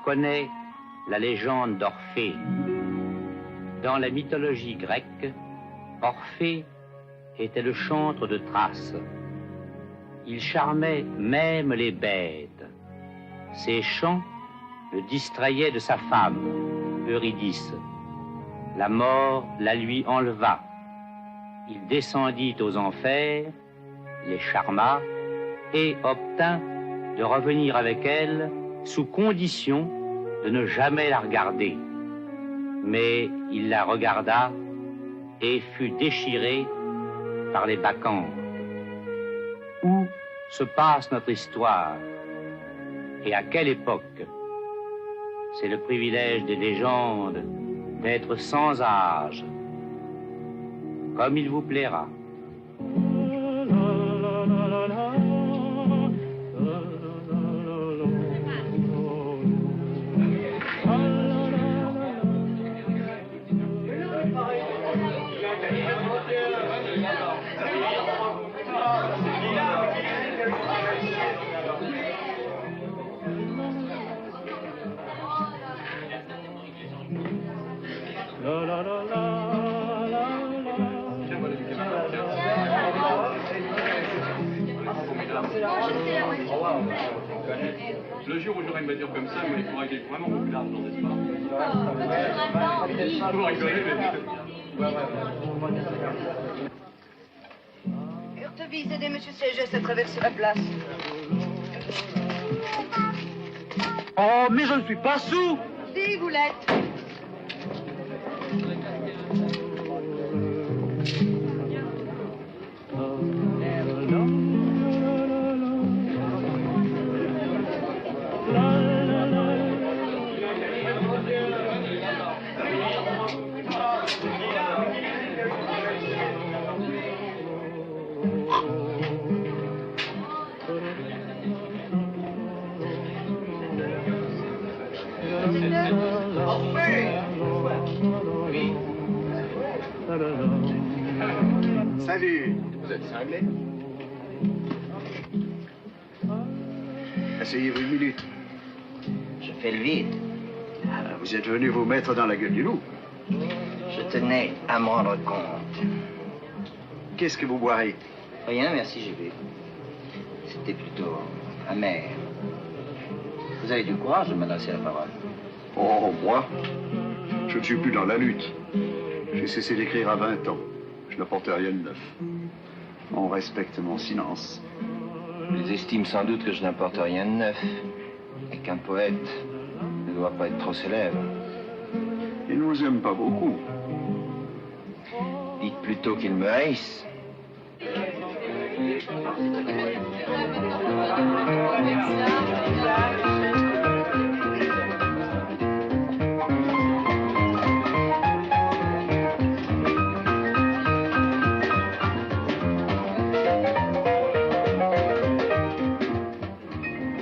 connaît la légende d'Orphée. Dans la mythologie grecque, Orphée était le chantre de Thrace. Il charmait même les bêtes. Ses chants le distrayaient de sa femme, Eurydice. La mort la lui enleva. Il descendit aux enfers, les charma et obtint de revenir avec elle sous condition de ne jamais la regarder. Mais il la regarda et fut déchiré par les bacchantes. Où se passe notre histoire et à quelle époque? C'est le privilège des légendes d'être sans âge, comme il vous plaira. Le jour où j'aurai une voiture comme ça, il faudra qu'il y ait vraiment beaucoup d'argent, n'est-ce pas? Vous rigolez, mais... Urtevise, aidez M. Ségès à traverser la place. Oh, mais je ne suis pas sourd! Si, vous l'êtes. Salut. Vous êtes cinglé? Asseyez-vous une minute. Je fais le vide. Vous êtes venu vous mettre dans la gueule du loup. Je tenais à me rendre compte. Qu'est-ce que vous boirez? Rien, merci, j'ai bu. C'était plutôt amer. Vous avez du courage de m'adresser la parole. Oh, moi? Je ne suis plus dans la lutte. J'ai cessé d'écrire à 20 ans. Je n'apporte rien de neuf. On respecte mon silence. Ils estiment sans doute que je n'apporte rien de neuf. Et qu'un poète ne doit pas être trop célèbre. Ils ne vous aiment pas beaucoup. Dites plutôt qu'ils me haïssent.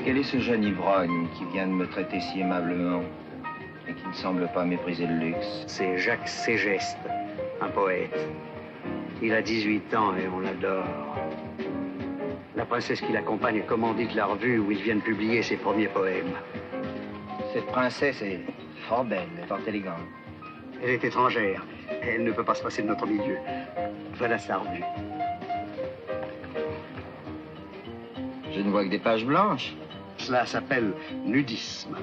Quel est ce jeune ivrogne qui vient de me traiter si aimablement et qui ne semble pas mépriser le luxe? C'est Jacques Ségeste, un poète. Il a 18 ans et on l'adore. La princesse qui l'accompagne commandite la revue où il vient de publier ses premiers poèmes. Cette princesse est fort belle, fort élégante. Elle est étrangère. Elle ne peut pas se passer de notre milieu. Voilà sa revue. Je ne vois que des pages blanches. Cela s'appelle nudisme.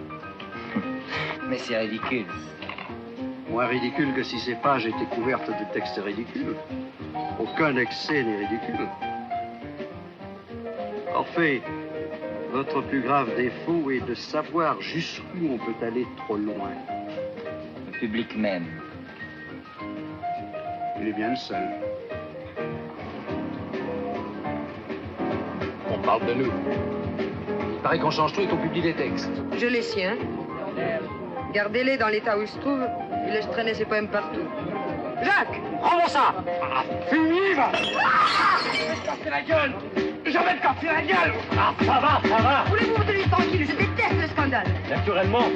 Mais c'est ridicule. Moins ridicule que si ces pages étaient couvertes de textes ridicules. Aucun excès n'est ridicule. En fait, votre plus grave défaut est de savoir jusqu'où on peut aller trop loin. Le public même. Il est bien le seul. On parle de nous. Il paraît qu'on change tout et qu'on publie des textes. Je les siens. Gardez-les dans l'état où ils se trouvent. Il laisse traîner ses poèmes partout. Jacques, Prends-moi ça! Ah, fini, va! Je vais te casser la gueule! Je vais te casser la gueule! Ah, ça va, ça va! voulez-vous vous tenir tranquille? Je déteste le scandale. Naturellement.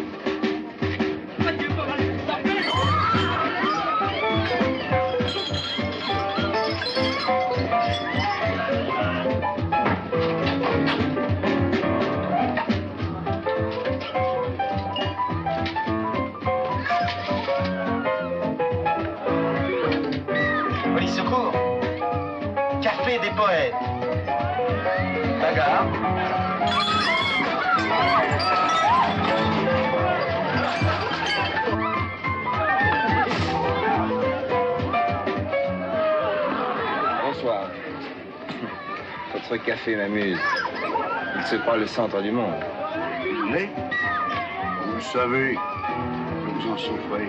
parler des poètes. Bagarre. Bonsoir. Votre café m'amuse. Il se croit le centre du monde. Mais, vous le savez, vous en souffrez.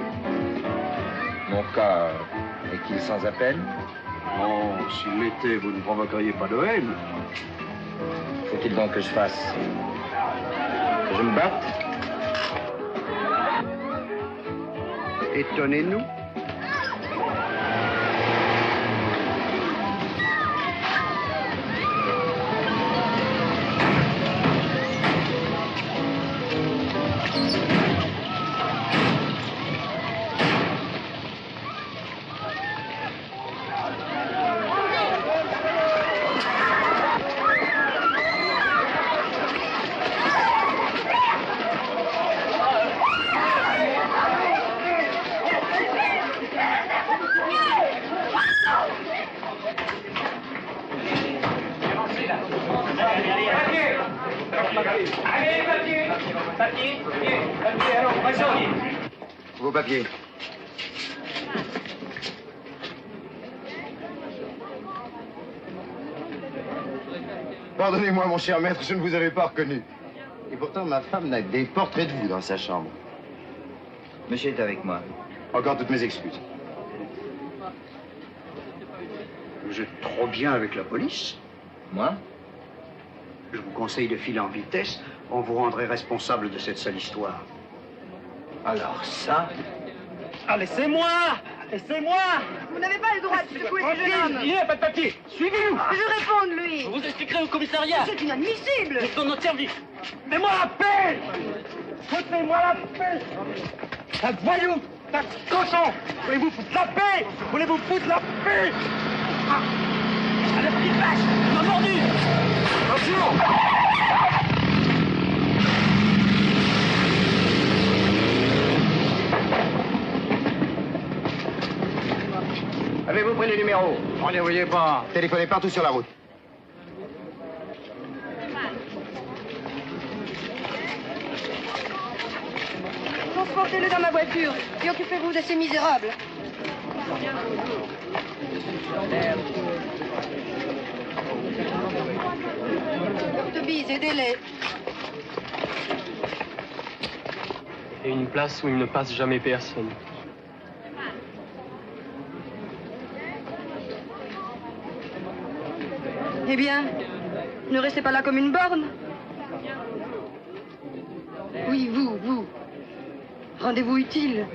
Mon corps est-il sans appel? Oh, s'il l'était, vous ne provoqueriez pas de haine. Faut-il donc que je fasse? Que je me batte? Étonnez-nous. Vos papiers. Pardonnez-moi, mon cher maître, je ne vous avais pas reconnu. Et pourtant, ma femme n'a que des portraits de vous dans sa chambre. Monsieur est avec moi. Encore toutes mes excuses. Vous êtes trop bien avec la police. Moi? Je vous conseille de filer en vitesse. On vous rendrait responsable de cette sale histoire. Alors ça... Ah, laissez-moi! Laissez-moi! Vous n'avez pas le droit de secouer ce jeune homme. Il n'y a pas de papier! Suivez-nous! Que je réponde, lui. Je vous expliquerai au commissariat! C'est inadmissible. Nous sommes notre service! Faites-moi la paix! Foutez-moi la paix! Un voyou! Un cochon! Voulez-vous foutre la paix? Voulez-vous foutre la paix? Ah! Allez, petite vache! Il m'a mordu! Bonjour! Avez-vous pris le numéro? On ne voyait pas. Téléphonez partout sur la route. Transportez-le dans ma voiture et occupez-vous de ces misérables. Tobies, aidez-les. Et une place où il ne passe jamais personne. Eh bien, ne restez pas là comme une borne. Oui, vous. Rendez-vous utile.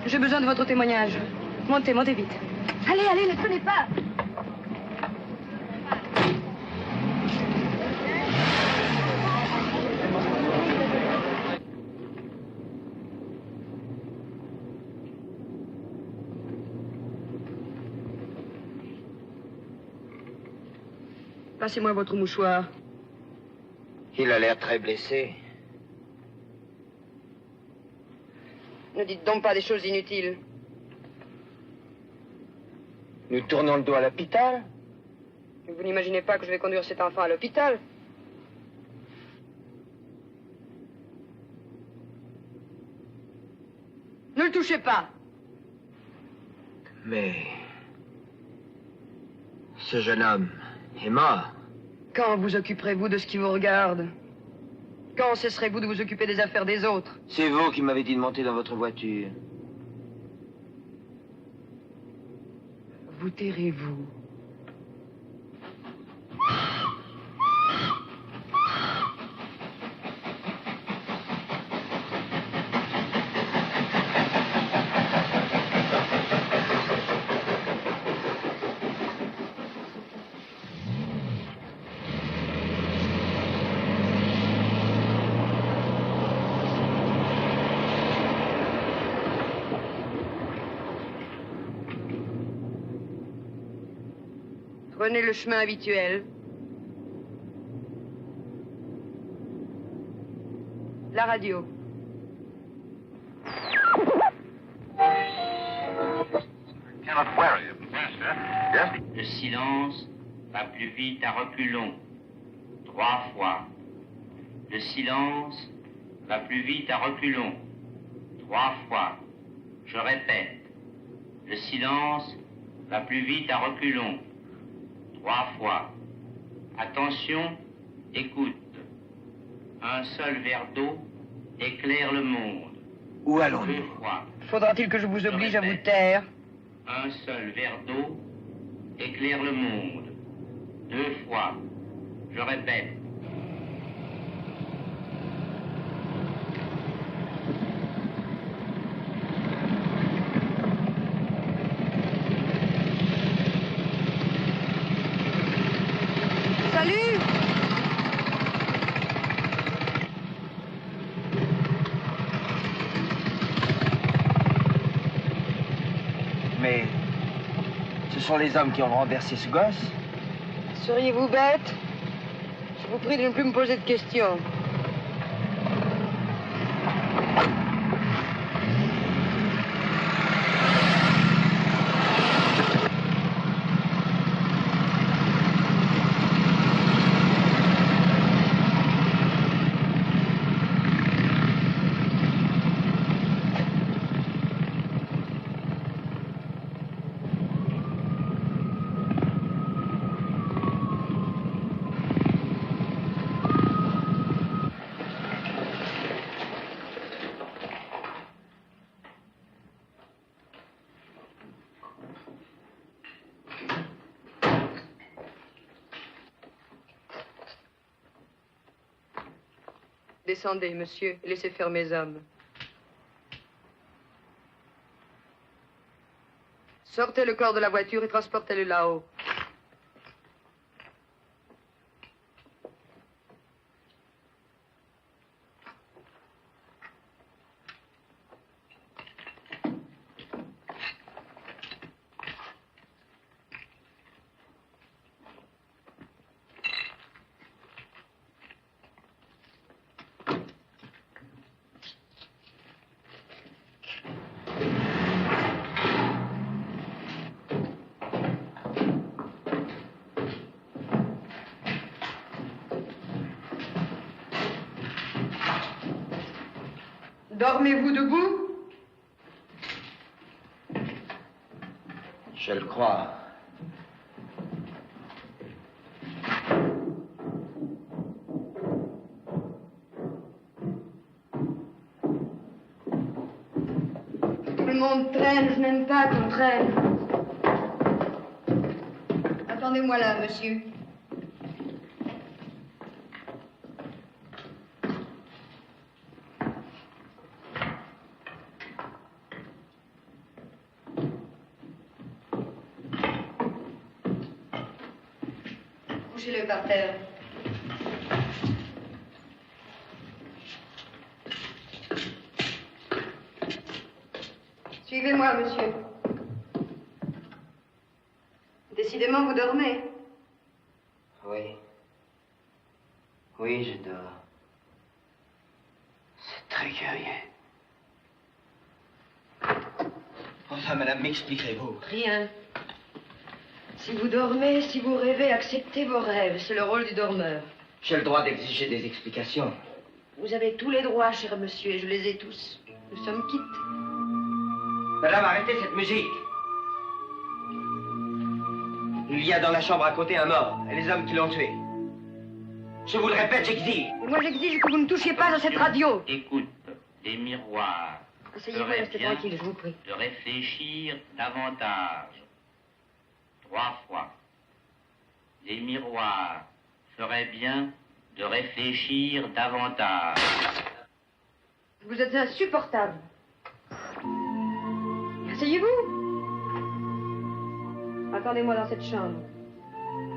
J'ai besoin de votre témoignage. Montez vite. Allez, ne sonnez pas. Passez-moi votre mouchoir. Il a l'air très blessé. Ne dites donc pas des choses inutiles. Nous tournons le dos à l'hôpital. Vous n'imaginez pas que je vais conduire cet enfant à l'hôpital? Ne le touchez pas. Mais... ce jeune homme est mort. Quand vous occuperez-vous de ce qui vous regarde? Quand cesserez-vous de vous occuper des affaires des autres? C'est vous qui m'avez dit de monter dans votre voiture. Vous tairez-vous. Prenez le chemin habituel. La radio. Cannot wear him, yes, sir. Le silence va plus vite à reculons. 3 fois. Le silence va plus vite à reculons. 3 fois. Je répète. Le silence va plus vite à reculons. 3 fois. Attention, écoute. Un seul verre d'eau éclaire le monde. Où allons-nous? 2 fois. Faudra-t-il que je vous oblige à vous taire? Un seul verre d'eau éclaire le monde. 2 fois. Je répète. Salut! Mais ce sont les hommes qui ont renversé ce gosse. Seriez-vous bête? Je vous prie de ne plus me poser de questions. Descendez, monsieur, et laissez faire mes hommes. Sortez le corps de la voiture et transportez-le là-haut. Dormez-vous debout? Je le crois. Tout le monde traîne, je n'aime pas qu'on traîne. Attendez-moi là, monsieur. Couchez-le par terre. Suivez-moi, monsieur. Décidément, vous dormez. Oui. Oui, je dors. C'est très curieux. Enfin, madame, m'expliquerez-vous? Rien. Si vous dormez, si vous rêvez, acceptez vos rêves. C'est le rôle du dormeur. J'ai le droit d'exiger des explications. Vous avez tous les droits, cher monsieur, et je les ai tous. Nous sommes quittes. Madame, arrêtez cette musique. Il y a dans la chambre à côté un mort, et les hommes qui l'ont tué. Je vous le répète, j'exige. Moi, j'exige que vous ne touchiez pas à cette radio. Écoute, des miroirs. Asseyez-vous, ferait restez bien tranquille, je vous prie. de réfléchir davantage. 3 fois. Les miroirs feraient bien de réfléchir davantage. Vous êtes insupportable. Asseyez-vous. Attendez-moi dans cette chambre.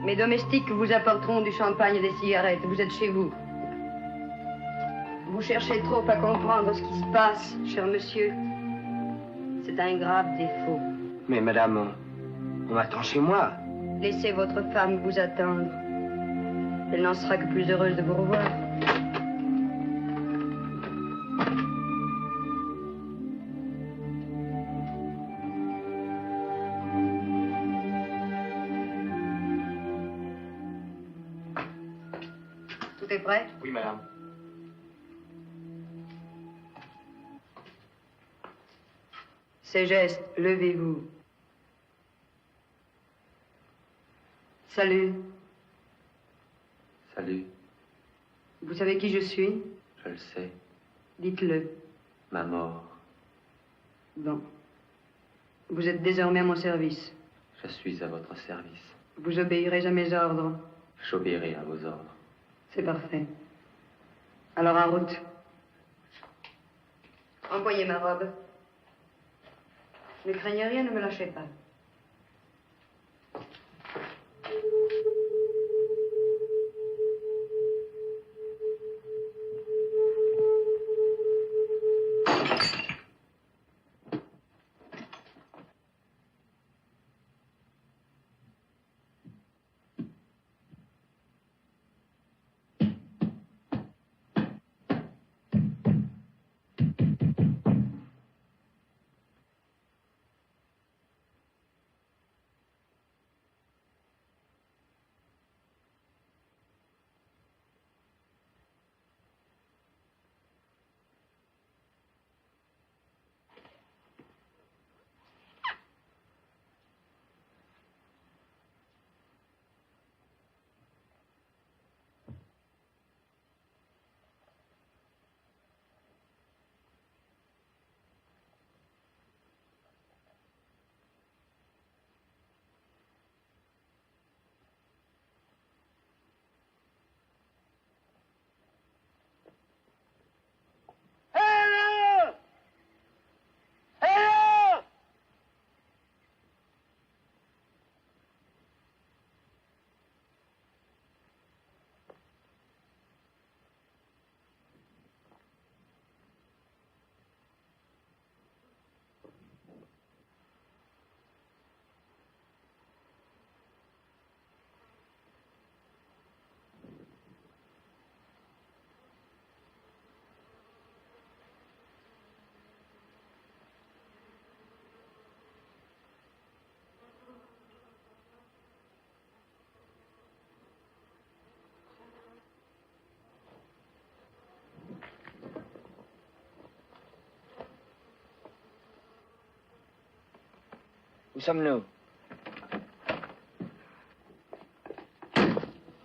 Mes domestiques vous apporteront du champagne et des cigarettes. Vous êtes chez vous. Vous cherchez trop à comprendre ce qui se passe, cher monsieur. C'est un grave défaut. Mais madame, on m'attend chez moi. Laissez votre femme vous attendre. Elle n'en sera que plus heureuse de vous revoir. café prêt? Oui, madame. Ces gestes, levez-vous. Salut. Salut, Vous savez qui je suis? je le sais. Dites-le. Ma mort. Bon. Vous êtes désormais à mon service. Je suis à votre service. Vous obéirez à mes ordres. J'obéirai à vos ordres. C'est parfait. Alors en route. Envoyez ma robe. Ne craignez rien, ne me lâchez pas. Où sommes-nous?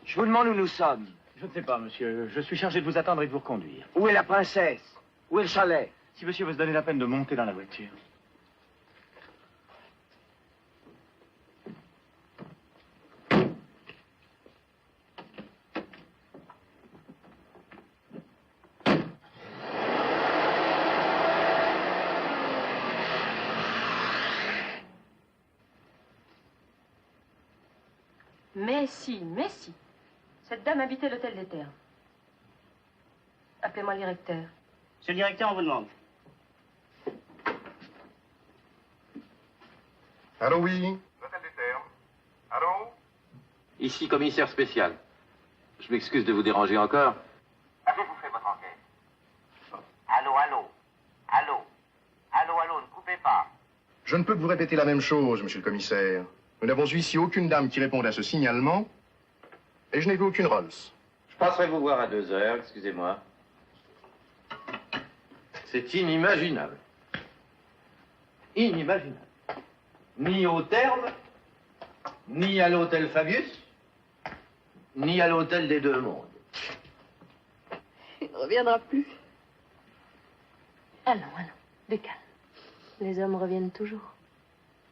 Je vous demande où nous sommes. Je ne sais pas, monsieur. Je suis chargé de vous attendre et de vous reconduire. Où est la princesse? Où est le chalet? Si monsieur veut se donner la peine de monter dans la voiture. Mais si. Cette dame habitait l'hôtel des Terres. Appelez-moi le directeur. Monsieur le directeur, on vous demande. Allô, oui? L'hôtel des Termes. Allô? Ici, commissaire spécial. Je m'excuse de vous déranger encore. Avez-vous fait votre enquête? Allô, allô? Allô? Allô, allô, ne coupez pas. Je ne peux que vous répéter la même chose, monsieur le commissaire. Nous n'avons eu ici aucune dame qui réponde à ce signalement, et je n'ai vu aucune Rolls. Je passerai vous voir à 2 heures, excusez-moi. C'est inimaginable. Inimaginable. Ni au terme, ni à l'hôtel Fabius, ni à l'hôtel des Deux Mondes. Il ne reviendra plus. Allons, de calme. Les hommes reviennent toujours.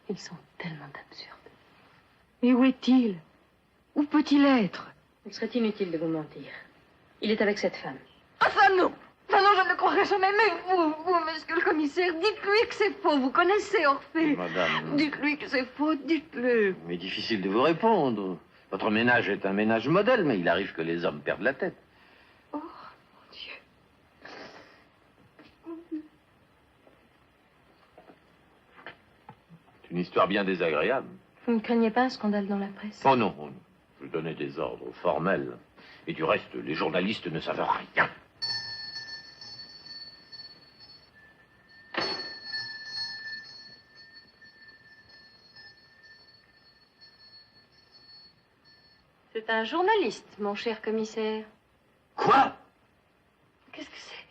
Ils sont tellement absurdes. Et où est-il? Où peut-il être? Il serait inutile de vous mentir. Il est avec cette femme. Enfin non! Enfin non, je ne le croirais jamais. Mais vous, monsieur le commissaire, dites-lui que c'est faux. Vous connaissez Orphée. Madame. Dites-lui que c'est faux, dites-le. Mais difficile de vous répondre. Votre ménage est un ménage modèle, mais il arrive que les hommes perdent la tête. Oh, mon Dieu. C'est une histoire bien désagréable. Vous ne craignez pas un scandale dans la presse? Oh non, je donnais des ordres formels. Et du reste, les journalistes ne savent rien. C'est un journaliste, mon cher commissaire. Quoi? Qu'est-ce que c'est?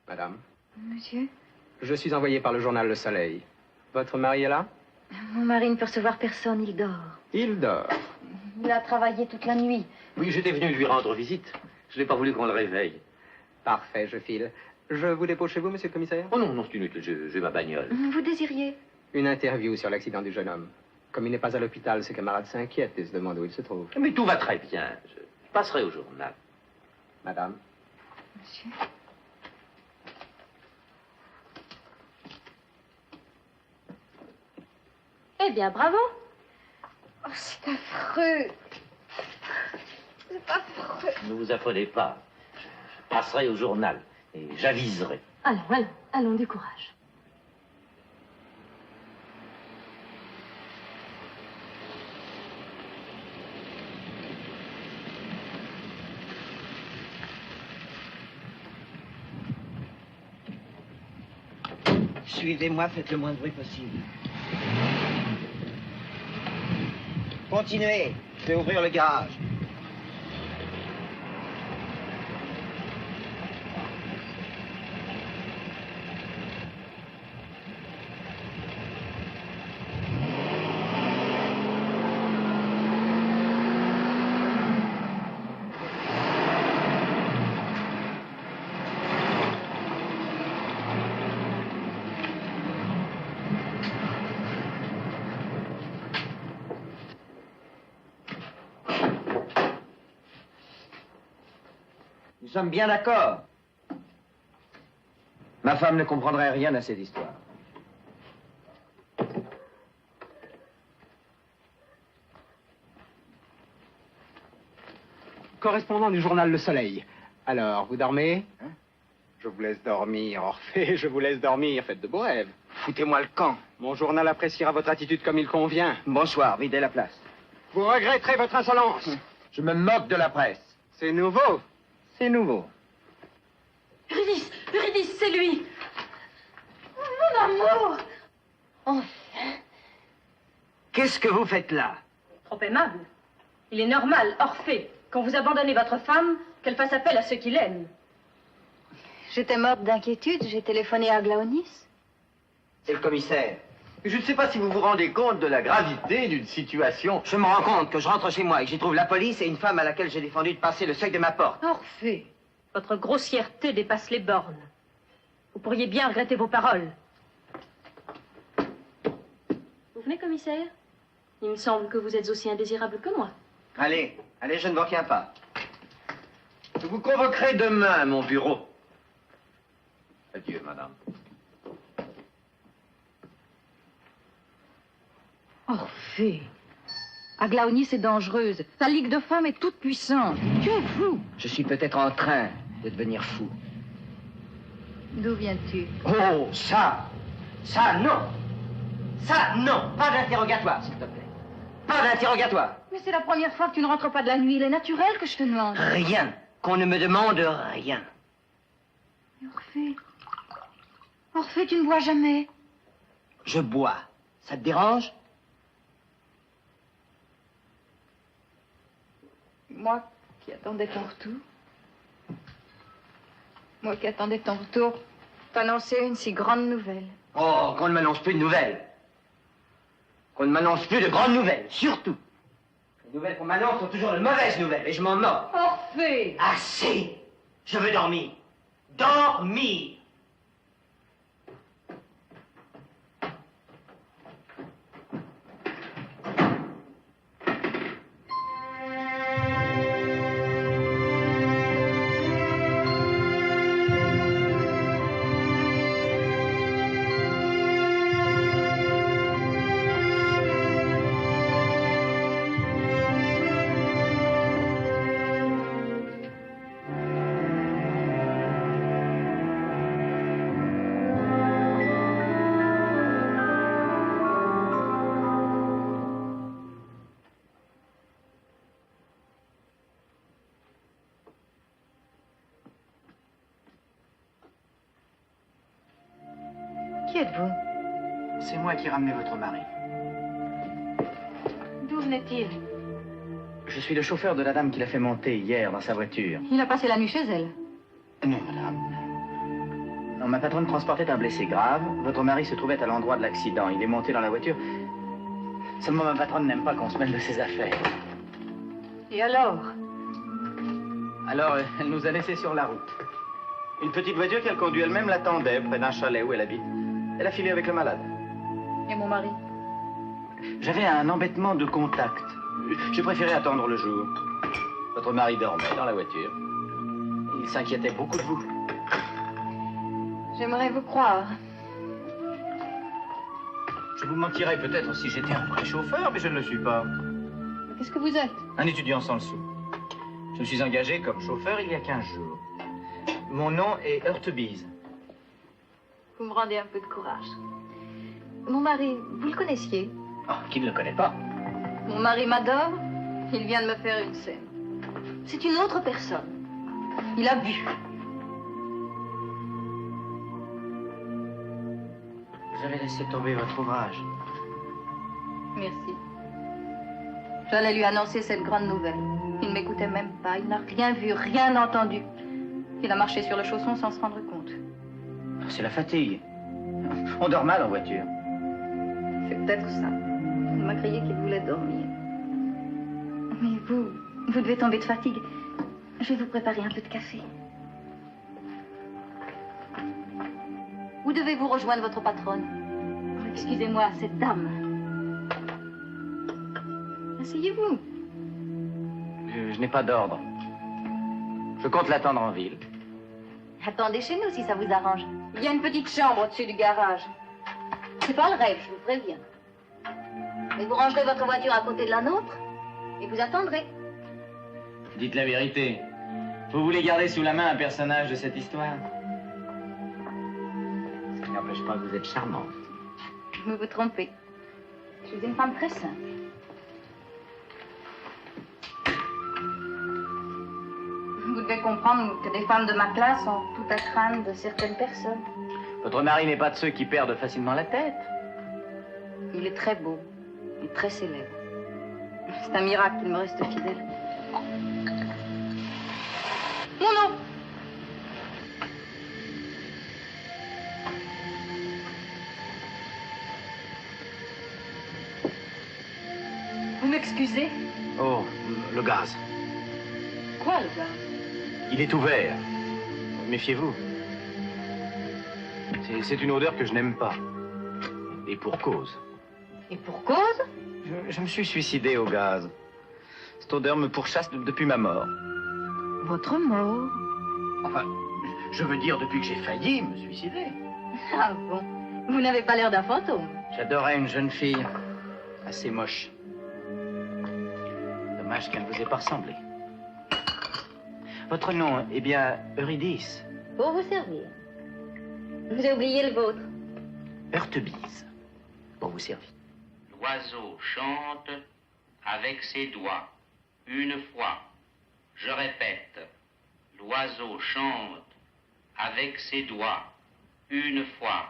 Madame, Monsieur, je suis envoyé par le journal Le Soleil. Votre mari est là? mon mari ne peut recevoir personne, il dort. Il dort. Il a travaillé toute la nuit. Oui, j'étais venu lui rendre visite. Je n'ai pas voulu qu'on le réveille. Parfait, je file. Je vous dépose chez vous, monsieur le commissaire? Oh non, non, c'est inutile, j'ai ma bagnole. Vous désiriez? Une interview sur l'accident du jeune homme. Comme il n'est pas à l'hôpital, ses camarades s'inquiètent et se demandent où il se trouve. Mais tout va très bien. Je passerai au journal. Madame? Monsieur? Eh bien, bravo. Oh, c'est affreux. C'est affreux. Ne vous affolez pas. Je passerai au journal et j'aviserai. Allons, du courage. Suivez-moi, faites le moins de bruit possible. Continuez, je vais ouvrir le garage. Nous sommes bien d'accord. Ma femme ne comprendrait rien à cette histoire. Correspondant du journal Le Soleil. Alors, vous dormez? Je vous laisse dormir, Orphée, je vous laisse dormir. Faites de beaux rêves. Foutez-moi le camp. Mon journal appréciera votre attitude comme il convient. Bonsoir, videz la place. Vous regretterez votre insolence. Je me moque de la presse. C'est nouveau. C'est nouveau. Eurydice, c'est lui. Mon amour. Enfin. Qu'est-ce que vous faites là? Trop aimable. Il est normal, Orphée, quand vous abandonnez votre femme, qu'elle fasse appel à ceux qui l'aiment. J'étais morte d'inquiétude, j'ai téléphoné à Glaonis. C'est le commissaire. Je ne sais pas si vous vous rendez compte de la gravité d'une situation. Je me rends compte que je rentre chez moi et que j'y trouve la police et une femme à laquelle j'ai défendu de passer le seuil de ma porte. Orphée, votre grossièreté dépasse les bornes. Vous pourriez bien regretter vos paroles. Vous venez, commissaire? Il me semble que vous êtes aussi indésirable que moi. Allez, je ne vous retiens pas. Je vous convoquerai demain à mon bureau. Adieu, madame. Orphée. Aglaonis est dangereuse. Sa ligue de femmes est toute puissante. Tu es fou. Je suis peut-être en train de devenir fou. D'où viens-tu? Oh, ça non. Ça, non. Pas d'interrogatoire, s'il te plaît. Pas d'interrogatoire. Mais c'est la première fois que tu ne rentres pas de la nuit. Il est naturel que je te demande. Rien. Qu'on ne me demande rien. Orphée. Orphée, tu ne bois jamais. Je bois. Ça te dérange? Moi qui attendais ton retour. Moi qui attendais ton retour. T'annoncer une si grande nouvelle. Oh, qu'on ne m'annonce plus de nouvelles. Qu'on ne m'annonce plus de grandes nouvelles, surtout. Les nouvelles qu'on m'annonce sont toujours de mauvaises nouvelles, et je m'en moque. Orphée! Assez! Je veux dormir. Dormir! Qui êtes-vous? C'est moi qui ai ramené votre mari. venait-il? Je suis le chauffeur de la dame qui l'a fait monter hier dans sa voiture. Il a passé la nuit chez elle. Non, madame. Non, ma patronne transportait un blessé grave. Votre mari se trouvait à l'endroit de l'accident. Il est monté dans la voiture. Seulement, ma patronne n'aime pas qu'on se mêle de ses affaires. Et alors? Alors, elle nous a laissés sur la route. Une petite voiture qu'elle conduit elle-même l'attendait près d'un chalet où elle habite. Elle a filé avec le malade. Et mon mari? J'avais un embêtement de contact. J'ai préféré attendre le jour. Votre mari dormait dans la voiture. Il s'inquiétait beaucoup de vous. J'aimerais vous croire. Je vous mentirais peut-être si j'étais un vrai chauffeur, mais je ne le suis pas. Mais qu'est-ce que vous êtes? Un étudiant sans le sou. Je me suis engagé comme chauffeur il y a 15 jours. Mon nom est Heurtebise. Vous me rendez un peu de courage. Mon mari, vous le connaissiez? Oh, qui ne le connaît pas? Mon mari m'adore. Il vient de me faire une scène. C'est une autre personne. Il a bu. Vous avez laissé tomber votre ouvrage. Merci. J'allais lui annoncer cette grande nouvelle. Il ne m'écoutait même pas. Il n'a rien vu, rien entendu. Il a marché sur le chausson sans se rendre compte. C'est la fatigue. On dort mal en voiture. C'est peut-être ça. Il m'a crié qu'il voulait dormir. Mais vous devez tomber de fatigue. Je vais vous préparer un peu de café. Où devez-vous rejoindre votre patronne? Excusez-moi, cette dame. Asseyez-vous. Je n'ai pas d'ordre. Je compte l'attendre en ville. Attendez chez nous si ça vous arrange. Il y a une petite chambre au-dessus du garage. C'est pas le rêve, je vous préviens. Mais vous rangerez votre voiture à côté de la nôtre et vous attendrez. Dites la vérité. Vous voulez garder sous la main un personnage de cette histoire? Ça n'empêche pas que vous êtes charmante. Vous vous trompez. Je suis une femme très simple. Vous devez comprendre que des femmes de ma classe ont tout à craindre de certaines personnes. Votre mari n'est pas de ceux qui perdent facilement la tête. Il est très beau et très célèbre. C'est un miracle qu'il me reste fidèle. Mon nom! Vous m'excusez? Oh, le gaz. Quoi, le gaz? Il est ouvert. Méfiez-vous. C'est une odeur que je n'aime pas. Et pour cause. Et pour cause? Je me suis suicidé au gaz. Cette odeur me pourchasse depuis ma mort. Votre mort? Enfin, je veux dire depuis que j'ai failli me suicider. Ah bon? Vous n'avez pas l'air d'un fantôme. J'adorais une jeune fille assez moche. Dommage qu'elle ne vous ait pas ressemblé. Votre nom est bien Eurydice. Pour vous servir. Vous avez oublié le vôtre. Heurtebise. Pour vous servir. L'oiseau chante avec ses doigts, une fois. Je répète, l'oiseau chante avec ses doigts, une fois.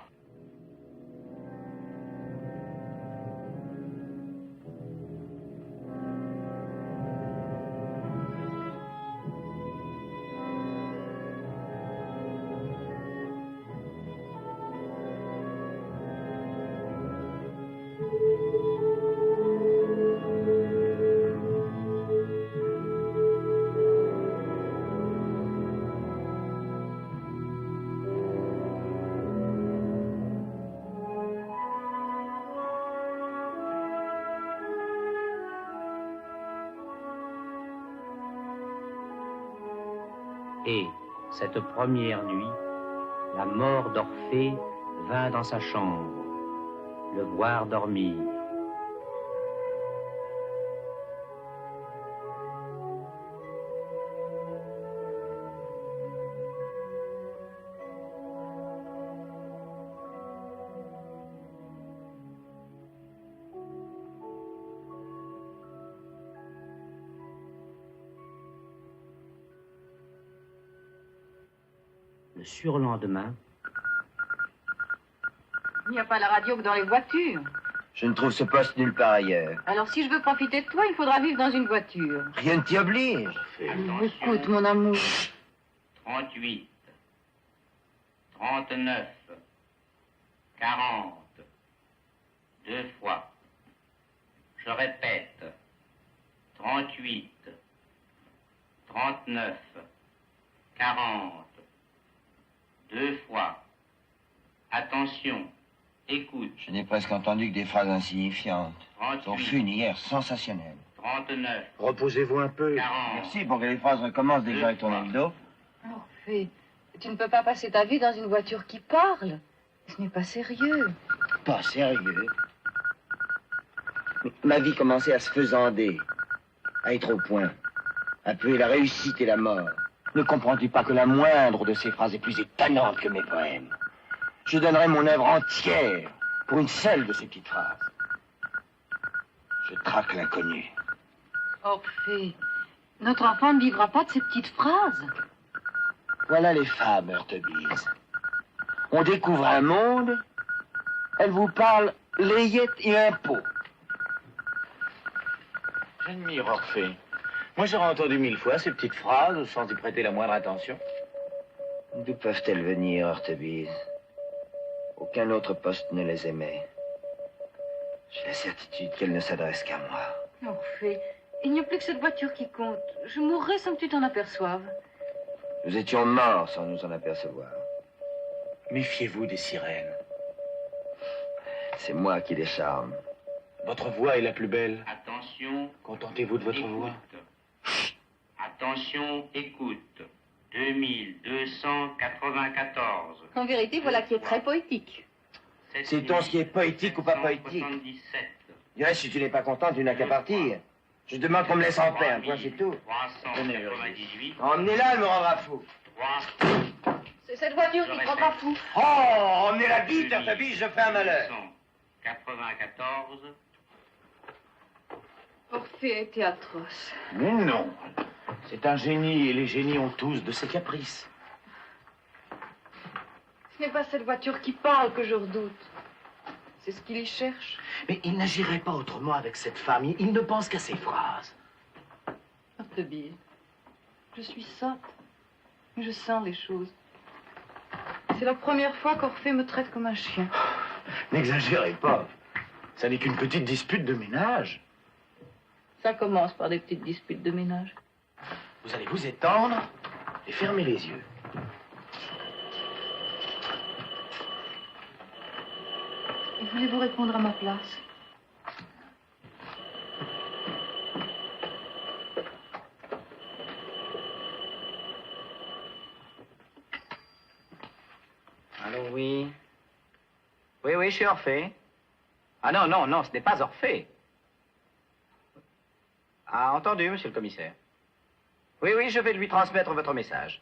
Et, cette première nuit, la mort d'Orphée vint dans sa chambre, le voir dormir. Le surlendemain, Il n'y a pas la radio que dans les voitures. Je ne trouve ce poste nulle part ailleurs. Alors, si je veux profiter de toi, il faudra vivre dans une voiture. Rien ne t'y oblige. Écoute, mon amour. 38, 39, 40, 2 fois. Je répète, 38, 39, 40, 2 fois. Attention, écoute. Je n'ai presque entendu que des phrases insignifiantes. 38, Ton fune hier, sensationnel. 39, Reposez-vous un peu. 40. Merci pour que les phrases recommencent dès que j'aurai tourné le dos. Orphée, tu ne peux pas passer ta vie dans une voiture qui parle. Ce n'est pas sérieux. Pas sérieux. Ma vie commençait à se faisander, à être au point, à puer la réussite et la mort. Ne comprends-tu pas que la moindre de ces phrases est plus étonnante que mes poèmes? Je donnerais mon œuvre entière pour une seule de ces petites phrases. Je traque l'inconnu. Orphée, notre enfant ne vivra pas de ces petites phrases. Voilà les femmes, Heurtebise. On découvre un monde, elles vous parlent layette et impôts. J'admire Orphée. Moi, j'aurais entendu 1000 fois ces petites phrases sans y prêter la moindre attention. D'où peuvent-elles venir, Heurtebise? Aucun autre poste ne les aimait. J'ai la certitude qu'elles ne s'adressent qu'à moi. Orphée, il n'y a plus que cette voiture qui compte. Je mourrai sans que tu t'en aperçoives. Nous étions morts sans nous en apercevoir. Méfiez-vous des sirènes. C'est moi qui les charme. Votre voix est la plus belle. Attention. Contentez-vous de votre voix. Attention, écoute. 2294. En vérité, voilà qui est très poétique. Sait-on ce qui est poétique ou pas poétique? Du reste, si tu n'es pas content, tu n'as qu'à partir. Je demande qu'on me laisse en paix, un point, c'est tout. 398. Emmenez-la, elle me rendra fou. C'est cette voiture qui te rendra fou. Oh, emmenez-la vite, Heurtebise, je fais un malheur. 94. Orphée était atroce. Mais non. C'est un génie et les génies ont tous de ces caprices. Ce n'est pas cette voiture qui parle que je redoute. C'est ce qu'il y cherche. Mais il n'agirait pas autrement avec cette femme. Il ne pense qu'à ses phrases. Heurtebise, je suis sotte. Mais je sens les choses. C'est la première fois qu'Orphée me traite comme un chien. N'exagérez pas. Ça n'est qu'une petite dispute de ménage. Ça commence par des petites disputes de ménage. Vous allez vous étendre et fermer les yeux. Voulez-vous répondre à ma place? Allô, oui. Oui, je suis Orphée. Ah non, non, non, ce n'est pas Orphée. Ah, entendu, monsieur le commissaire. Oui, je vais lui transmettre votre message.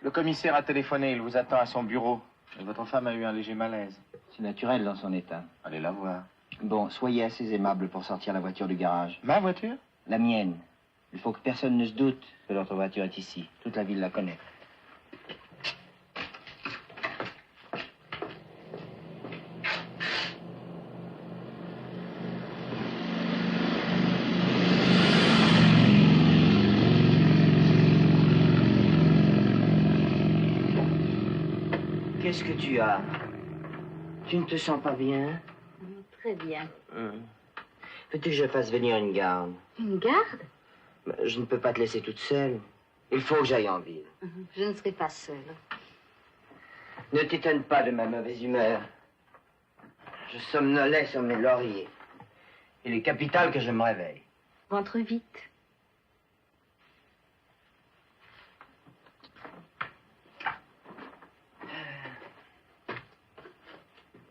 Le commissaire a téléphoné, il vous attend à son bureau. Et votre femme a eu un léger malaise. C'est naturel dans son état. Allez la voir. Bon, soyez assez aimable pour sortir la voiture du garage. Ma voiture? La mienne. Il faut que personne ne se doute que notre voiture est ici. Toute la ville la connaît. Qu'est-ce que tu as? Tu ne te sens pas bien? Très bien. Veux-tu que je fasse venir une garde? Une garde? Je ne peux pas te laisser toute seule. Il faut que j'aille en ville. Je ne serai pas seule. Ne t'étonne pas de ma mauvaise humeur. Je somnolais sur mes lauriers. Il est capital que je me réveille. Rentre vite.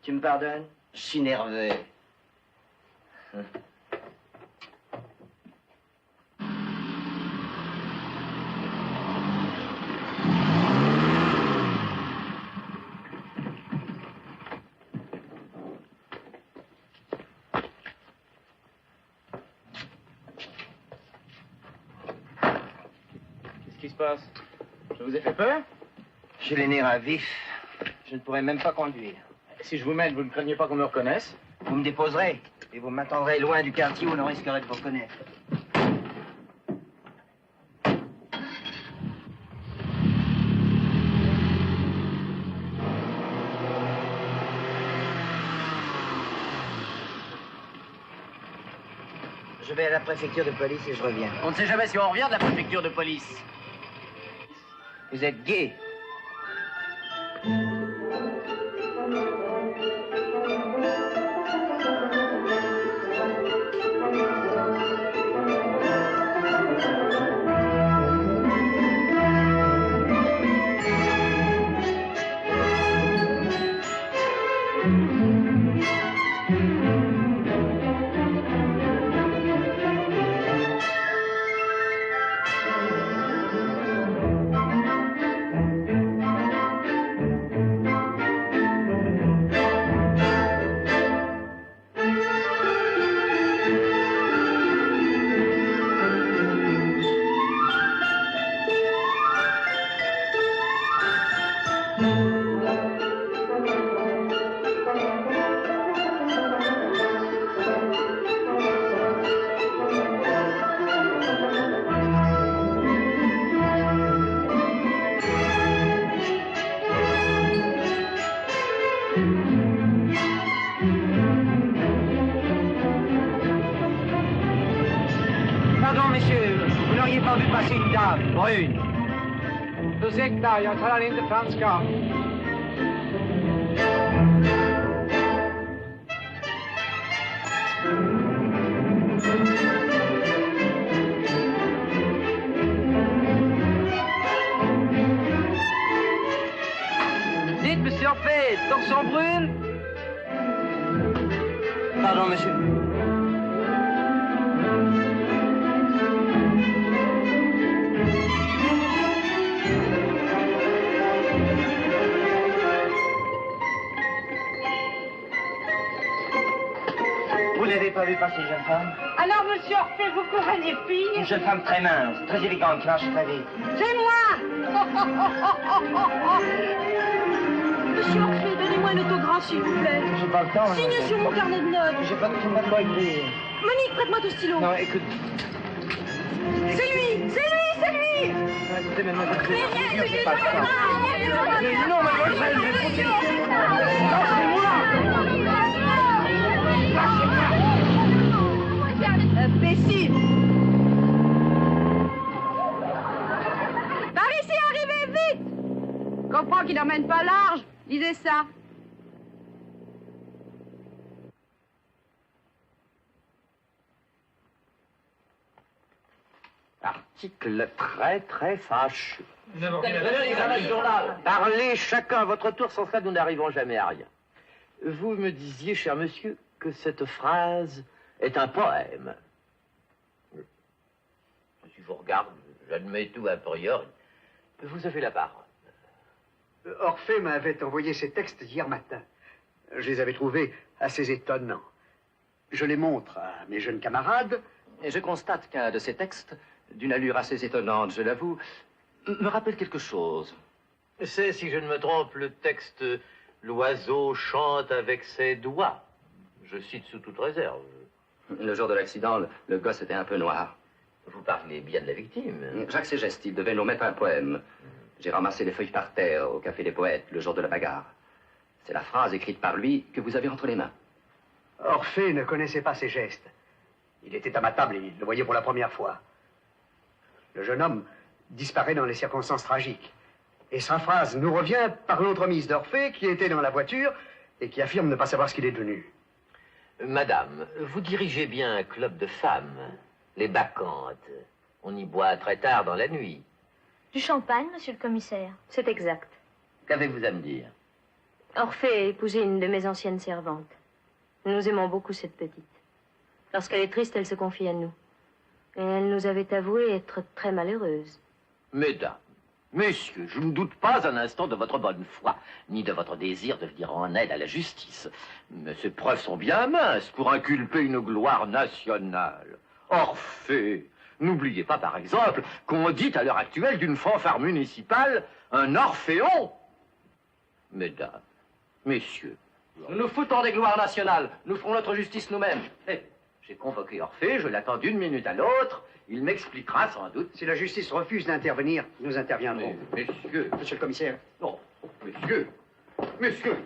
Tu me pardonnes? Je suis nerveux. Qu'est-ce qui se passe? Je vous ai fait peur? J'ai les nerfs à vif. Je ne pourrais même pas conduire. Si je vous mène, vous ne craignez pas qu'on me reconnaisse? Vous me déposerez et vous m'attendrez loin du quartier où on risquerait de vous reconnaître. Je vais à la préfecture de police et je reviens. On ne sait jamais si on revient de la préfecture de police. Vous êtes gai. Pardon, messieurs, vous n'auriez pas vu passer une dame, brune. Ursäkta, jag talar inte franska. Dites, monsieur Orphée, torsion brune? Pardon, monsieur. Vous n'avez pas vu passer, jeune femme? Alors, monsieur Orphée, vous courez les filles? Une jeune femme très mince, très élégante, qui marche très vite. C'est moi! Monsieur Orphée, donnez-moi un autographe, s'il vous plaît. J'ai pas le temps. Signez sur mon carnet de notes. J'ai pas de quoi écrire. Monique, prête-moi ton stylo. Non, écoute. C'est lui! C'est lui! C'est lui! Écoutez, mademoiselle, Mais rien, j'ai pas le temps. Non, mademoiselle, imbécile! Par ici, arrivez vite! Comprends qu'il n'emmène pas large. Lisez ça. Article très fâcheux. Parlez chacun à votre tour, sans cela nous n'arrivons jamais à rien. Vous me disiez, cher monsieur, que cette phrase est un poème. Si je vous regarde, j'admets tout a priori. Vous avez la parole. Orphée m'avait envoyé ces textes hier matin. Je les avais trouvés assez étonnants. Je les montre à mes jeunes camarades. Et je constate qu'un de ces textes, d'une allure assez étonnante, je l'avoue, me rappelle quelque chose. C'est, si je ne me trompe, le texte « L'oiseau chante avec ses doigts ». Je cite sous toute réserve. Le jour de l'accident, le gosse était un peu noir. Vous parlez bien de la victime. Jacques Ségeste, il devait nous mettre un poème. J'ai ramassé les feuilles par terre au Café des Poètes le jour de la bagarre. C'est la phrase écrite par lui que vous avez entre les mains. Orphée ne connaissait pas ses gestes. Il était à ma table et il le voyait pour la première fois. Le jeune homme disparaît dans les circonstances tragiques. Et sa phrase nous revient par l'entremise d'Orphée qui était dans la voiture et qui affirme ne pas savoir ce qu'il est devenu. Madame, vous dirigez bien un club de femmes, les Bacchantes. On y boit très tard dans la nuit. Du champagne, monsieur le commissaire. C'est exact. Qu'avez-vous à me dire? Orphée a épousé une de mes anciennes servantes. Nous aimons beaucoup cette petite. Lorsqu'elle est triste, elle se confie à nous. Et elle nous avait avoué être très malheureuse. Mesdames, messieurs, je ne doute pas un instant de votre bonne foi, ni de votre désir de venir en aide à la justice. Mais ces preuves sont bien minces pour inculper une gloire nationale. Orphée, N'oubliez pas, par exemple, qu'on dit à l'heure actuelle d'une fanfare municipale un orphéon. Mesdames, messieurs, nous nous foutons des gloires nationales. Nous ferons notre justice nous-mêmes. J'ai convoqué Orphée, je l'attends d'une minute à l'autre. Il m'expliquera sans doute. Si la justice refuse d'intervenir, nous interviendrons. Mais, messieurs. Monsieur le commissaire. Non, messieurs. Messieurs.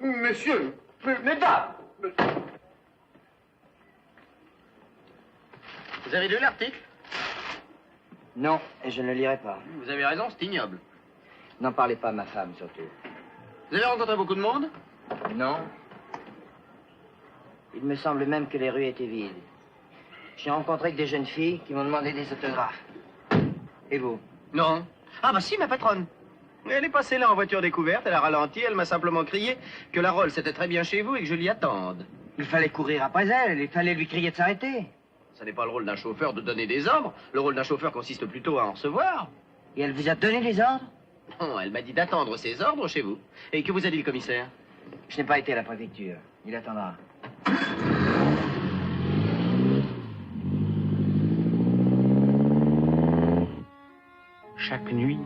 Messieurs. Mesdames. Vous avez lu l'article? Non, et je ne le lirai pas. Vous avez raison, c'est ignoble. N'en parlez pas à ma femme, surtout. Vous avez rencontré beaucoup de monde? Non. Il me semble même que les rues étaient vides. J'ai rencontré que des jeunes filles qui m'ont demandé des autographes. Et vous? Non. Ah bah si, ma patronne. Elle est passée là en voiture découverte, elle a ralenti, elle m'a simplement crié que la Rolls était très bien chez vous et que je l'y attende. Il fallait courir après elle, il fallait lui crier de s'arrêter. Ça n'est pas le rôle d'un chauffeur de donner des ordres. Le rôle d'un chauffeur consiste plutôt à en recevoir. Et elle vous a donné des ordres? Non, elle m'a dit d'attendre ses ordres chez vous. Et que vous a dit le commissaire? Je n'ai pas été à la préfecture. Il attendra. Chaque nuit,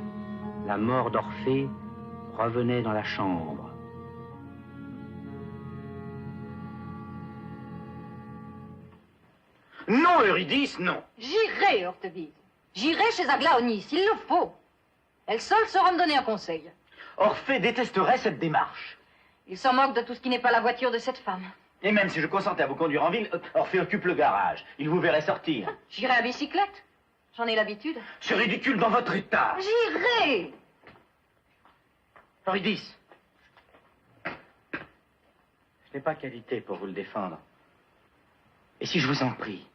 la mort d'Orphée revenait dans la chambre. Non, Eurydice, non. J'irai, Hortebise. J'irai chez Aglaonis, il le faut. Elle seule saura me donner un conseil. Orphée détesterait cette démarche. Il s'en moque de tout ce qui n'est pas la voiture de cette femme. Et même si je consentais à vous conduire en ville, Orphée occupe le garage. Il vous verrait sortir. J'irai à bicyclette. J'en ai l'habitude. C'est ridicule dans votre état. J'irai. Eurydice. Je n'ai pas qualité pour vous le défendre. Et si je vous en prie?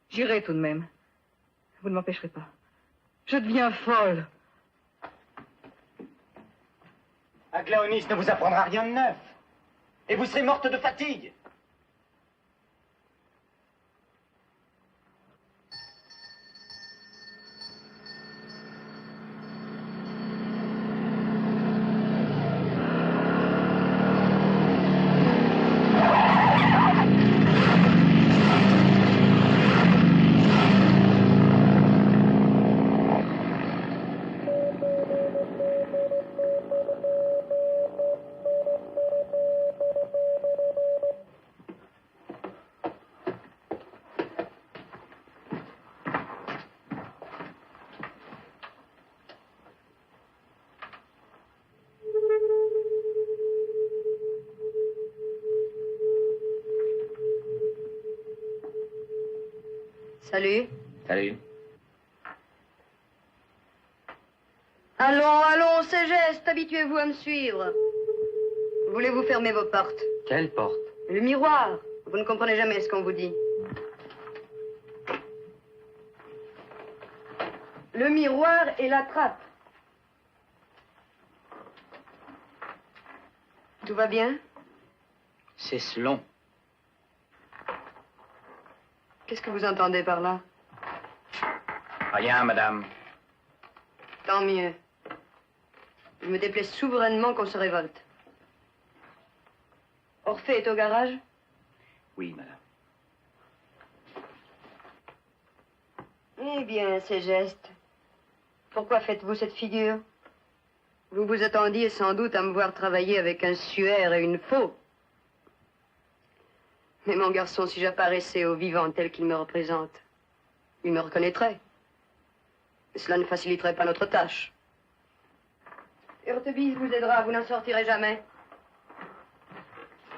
J'irai tout de même. Vous ne m'empêcherez pas. Je deviens folle. Aglaonis ne vous apprendra rien de neuf. Et vous serez morte de fatigue. Salut. Salut. Allons, allons, c'est geste, habituez-vous à me suivre. Voulez-vous fermer vos portes? Quelle porte? Le miroir. Vous ne comprenez jamais ce qu'on vous dit. Le miroir et la trappe. Tout va bien? C'est selon. Qu'est-ce que vous entendez par là? Rien, madame. Tant mieux. Il me déplaît souverainement qu'on se révolte. Orphée est au garage? Oui, madame. Eh bien, ces gestes. Pourquoi faites-vous cette figure? Vous vous attendiez sans doute à me voir travailler avec un suaire et une faux. Mais mon garçon, si j'apparaissais au vivant tel qu'il me représente, il me reconnaîtrait. Et cela ne faciliterait pas notre tâche. Hortebise vous aidera, vous n'en sortirez jamais.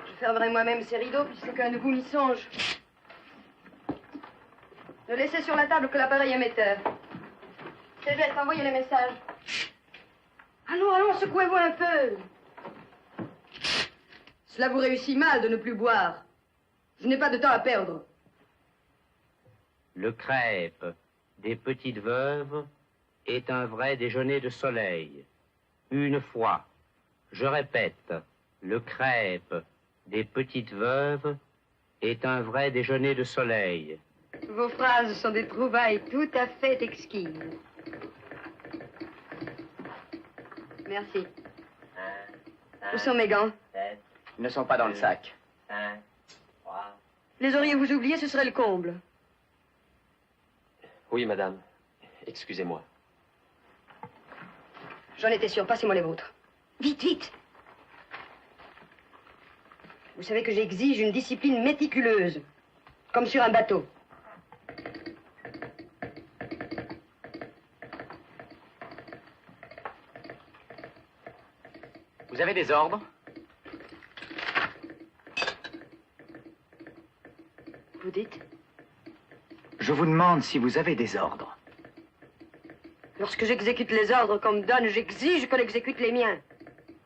Je fermerai moi-même ces rideaux puisqu'aucun de vous n'y songe. Ne laissez sur la table que l'appareil émetteur. C'est juste, envoyez les messages. Allons, allons, secouez-vous un peu. Cela vous réussit mal de ne plus boire. Je n'ai pas de temps à perdre. Le crêpe des petites veuves est un vrai déjeuner de soleil. Une fois, je répète, le crêpe des petites veuves est un vrai déjeuner de soleil. Vos phrases sont des trouvailles tout à fait exquises. Merci. Où sont mes gants? Ils ne sont pas dans le sac. Les auriez-vous oubliés, ce serait le comble. Oui, madame. Excusez-moi. J'en étais sûre, passez-moi les vôtres. Vite, vite. Vous savez que j'exige une discipline méticuleuse, comme sur un bateau. Vous avez des ordres? Vous dites? Je vous demande si vous avez des ordres. Lorsque j'exécute les ordres qu'on me donne, j'exige qu'on exécute les miens.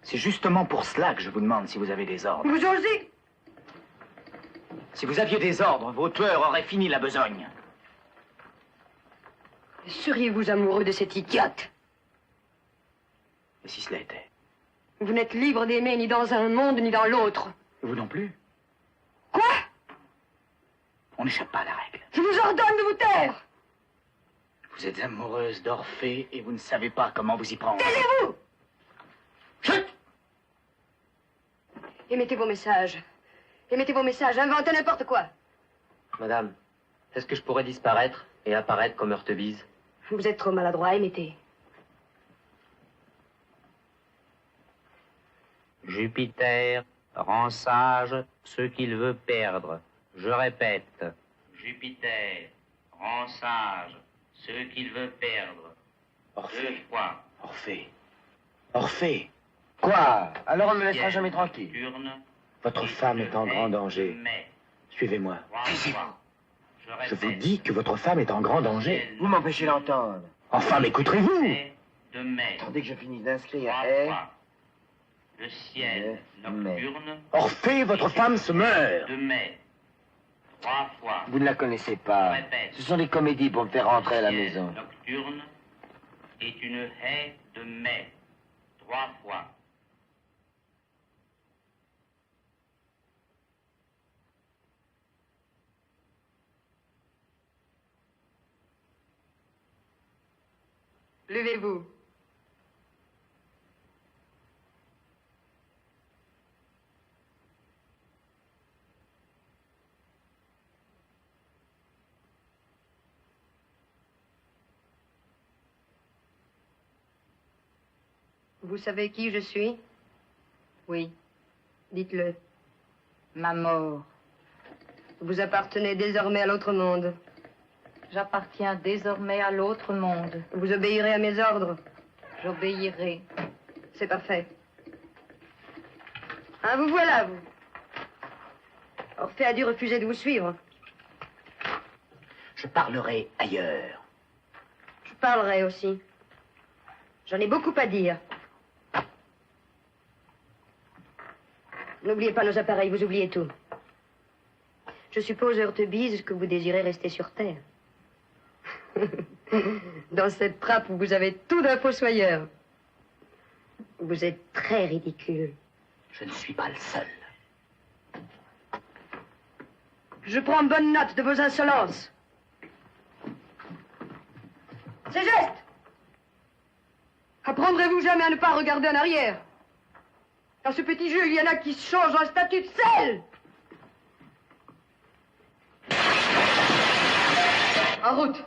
C'est justement pour cela que je vous demande si vous avez des ordres. Vous osez? Si vous aviez des ordres, vos tueurs auraient fini la besogne. Seriez-vous amoureux de cette idiote? Et si cela était? Vous n'êtes libre d'aimer ni dans un monde ni dans l'autre. Vous non plus? Quoi? On n'échappe pas à la règle. Je vous ordonne de vous taire! Vous êtes amoureuse d'Orphée et vous ne savez pas comment vous y prendre. Taisez-vous! Chut! Émettez vos messages. Émettez vos messages, inventez n'importe quoi. Madame, est-ce que je pourrais disparaître et apparaître comme Heurtebise? Vous êtes trop maladroit, émettez. Jupiter rend sage ceux qu'il veut perdre. Je répète, Jupiter rend sage ceux qu'il veut perdre. Orphée. 2 fois. Orphée. Orphée. Quoi? Alors on ne me laissera jamais tranquille. Turne, Votre femme est en grand danger. mais Suivez-moi. 3 fois. Je vous dis que votre femme est en grand danger. Vous m'empêchez d'entendre. Enfin, m'écouterez-vous? de mai. Attendez que je finisse d'inscrire. 3 Eh? fois. Le ciel nocturne. Orphée, votre femme se meurt. De mai. 3 fois. Vous ne la connaissez pas. Ce sont des comédies pour me faire rentrer à la maison. Nocturne est une haie de mai. 3 fois. Levez-vous. Vous savez qui je suis? Oui. Dites-le. Ma mort. Vous appartenez désormais à l'autre monde. J'appartiens désormais à l'autre monde. Vous obéirez à mes ordres. J'obéirai. C'est parfait. Ah, vous voilà, vous. Orphée a dû refuser de vous suivre. Je parlerai ailleurs. Je parlerai aussi. J'en ai beaucoup à dire. N'oubliez pas nos appareils, vous oubliez tout. Je suppose, Heurtebise, que vous désirez rester sur Terre. Dans cette trappe où vous avez tout d'un fossoyeur. Vous êtes très ridicule. Je ne suis pas le seul. Je prends bonne note de vos insolences. C'est juste. Apprendrez-vous jamais à ne pas regarder en arrière? Dans ce petit jeu, il y en a qui se changent en statue de sel. En route.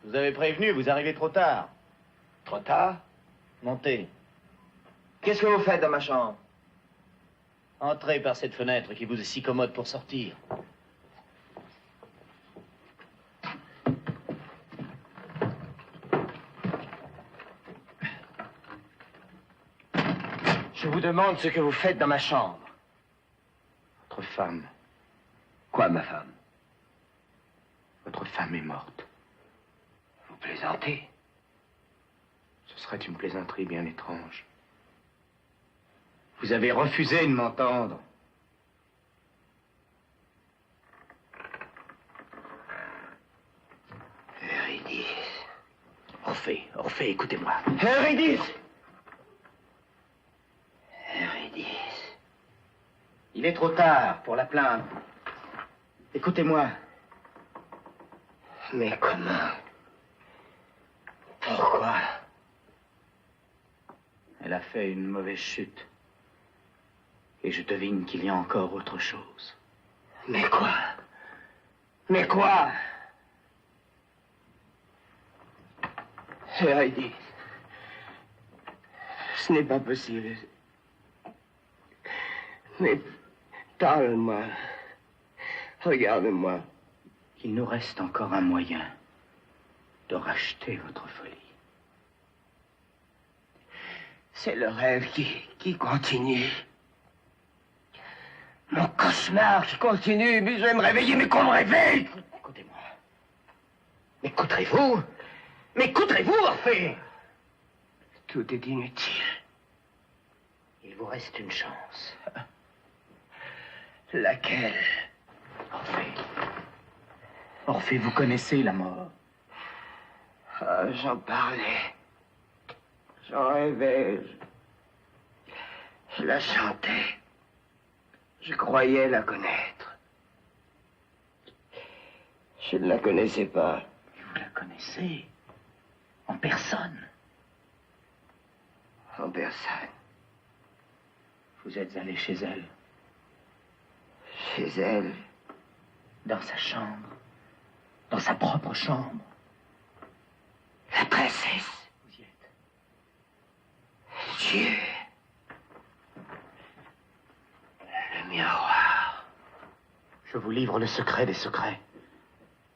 Vous avez prévenu, vous arrivez trop tard. Trop tard? Montez. Qu'est-ce que vous faites dans ma chambre? Entrez par cette fenêtre qui vous est si commode pour sortir. Je vous demande ce que vous faites dans ma chambre. Votre femme. Quoi, ma femme? Votre femme est morte. Vous plaisantez? Ce serait une plaisanterie bien étrange. Vous avez refusé de m'entendre. Orphée, Orphée, écoutez-moi. Eurydice! Eurydice. Il est trop tard pour la plaindre. Écoutez-moi. Mais comment? Pourquoi? Elle a fait une mauvaise chute. Et je devine qu'il y a encore autre chose. Mais quoi? Mais quoi? Eurydice. Ce n'est pas possible. Mais parle-moi. Regarde-moi. Il nous reste encore un moyen de racheter votre folie. C'est le rêve qui continue. Mon cauchemar qui continue, mais je vais me réveiller, mais qu'on me réveille! Écoutez-moi. M'écouterez-vous? M'écouterez-vous, Orphée? Tout est inutile. Il vous reste une chance. Laquelle? Orphée. Orphée, vous connaissez la mort. Ah, j'en parlais. J'en rêvais. Je la chantais. Je croyais la connaître. Je ne la connaissais pas. Vous la connaissez. En personne. En personne. Vous êtes allé chez elle. Chez elle? Dans sa chambre. Dans sa propre chambre. La princesse. Vous y êtes. Dieu. Le miroir. Je vous livre le secret des secrets.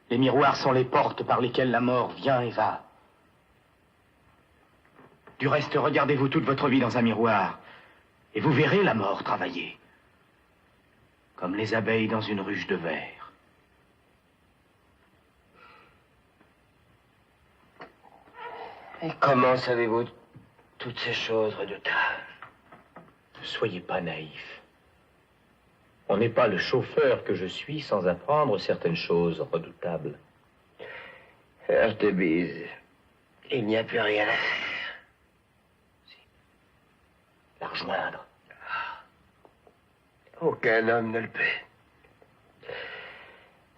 Les miroirs sont les portes par lesquelles la mort vient et va. Du reste, regardez-vous toute votre vie dans un miroir, et vous verrez la mort travailler. Comme les abeilles dans une ruche de verre. Et comment savez-vous toutes ces choses redoutables? Ne soyez pas naïf. On n'est pas le chauffeur que je suis sans apprendre certaines choses redoutables. Heurtebise, il n'y a plus rien à faire. La rejoindre. Aucun homme ne le peut.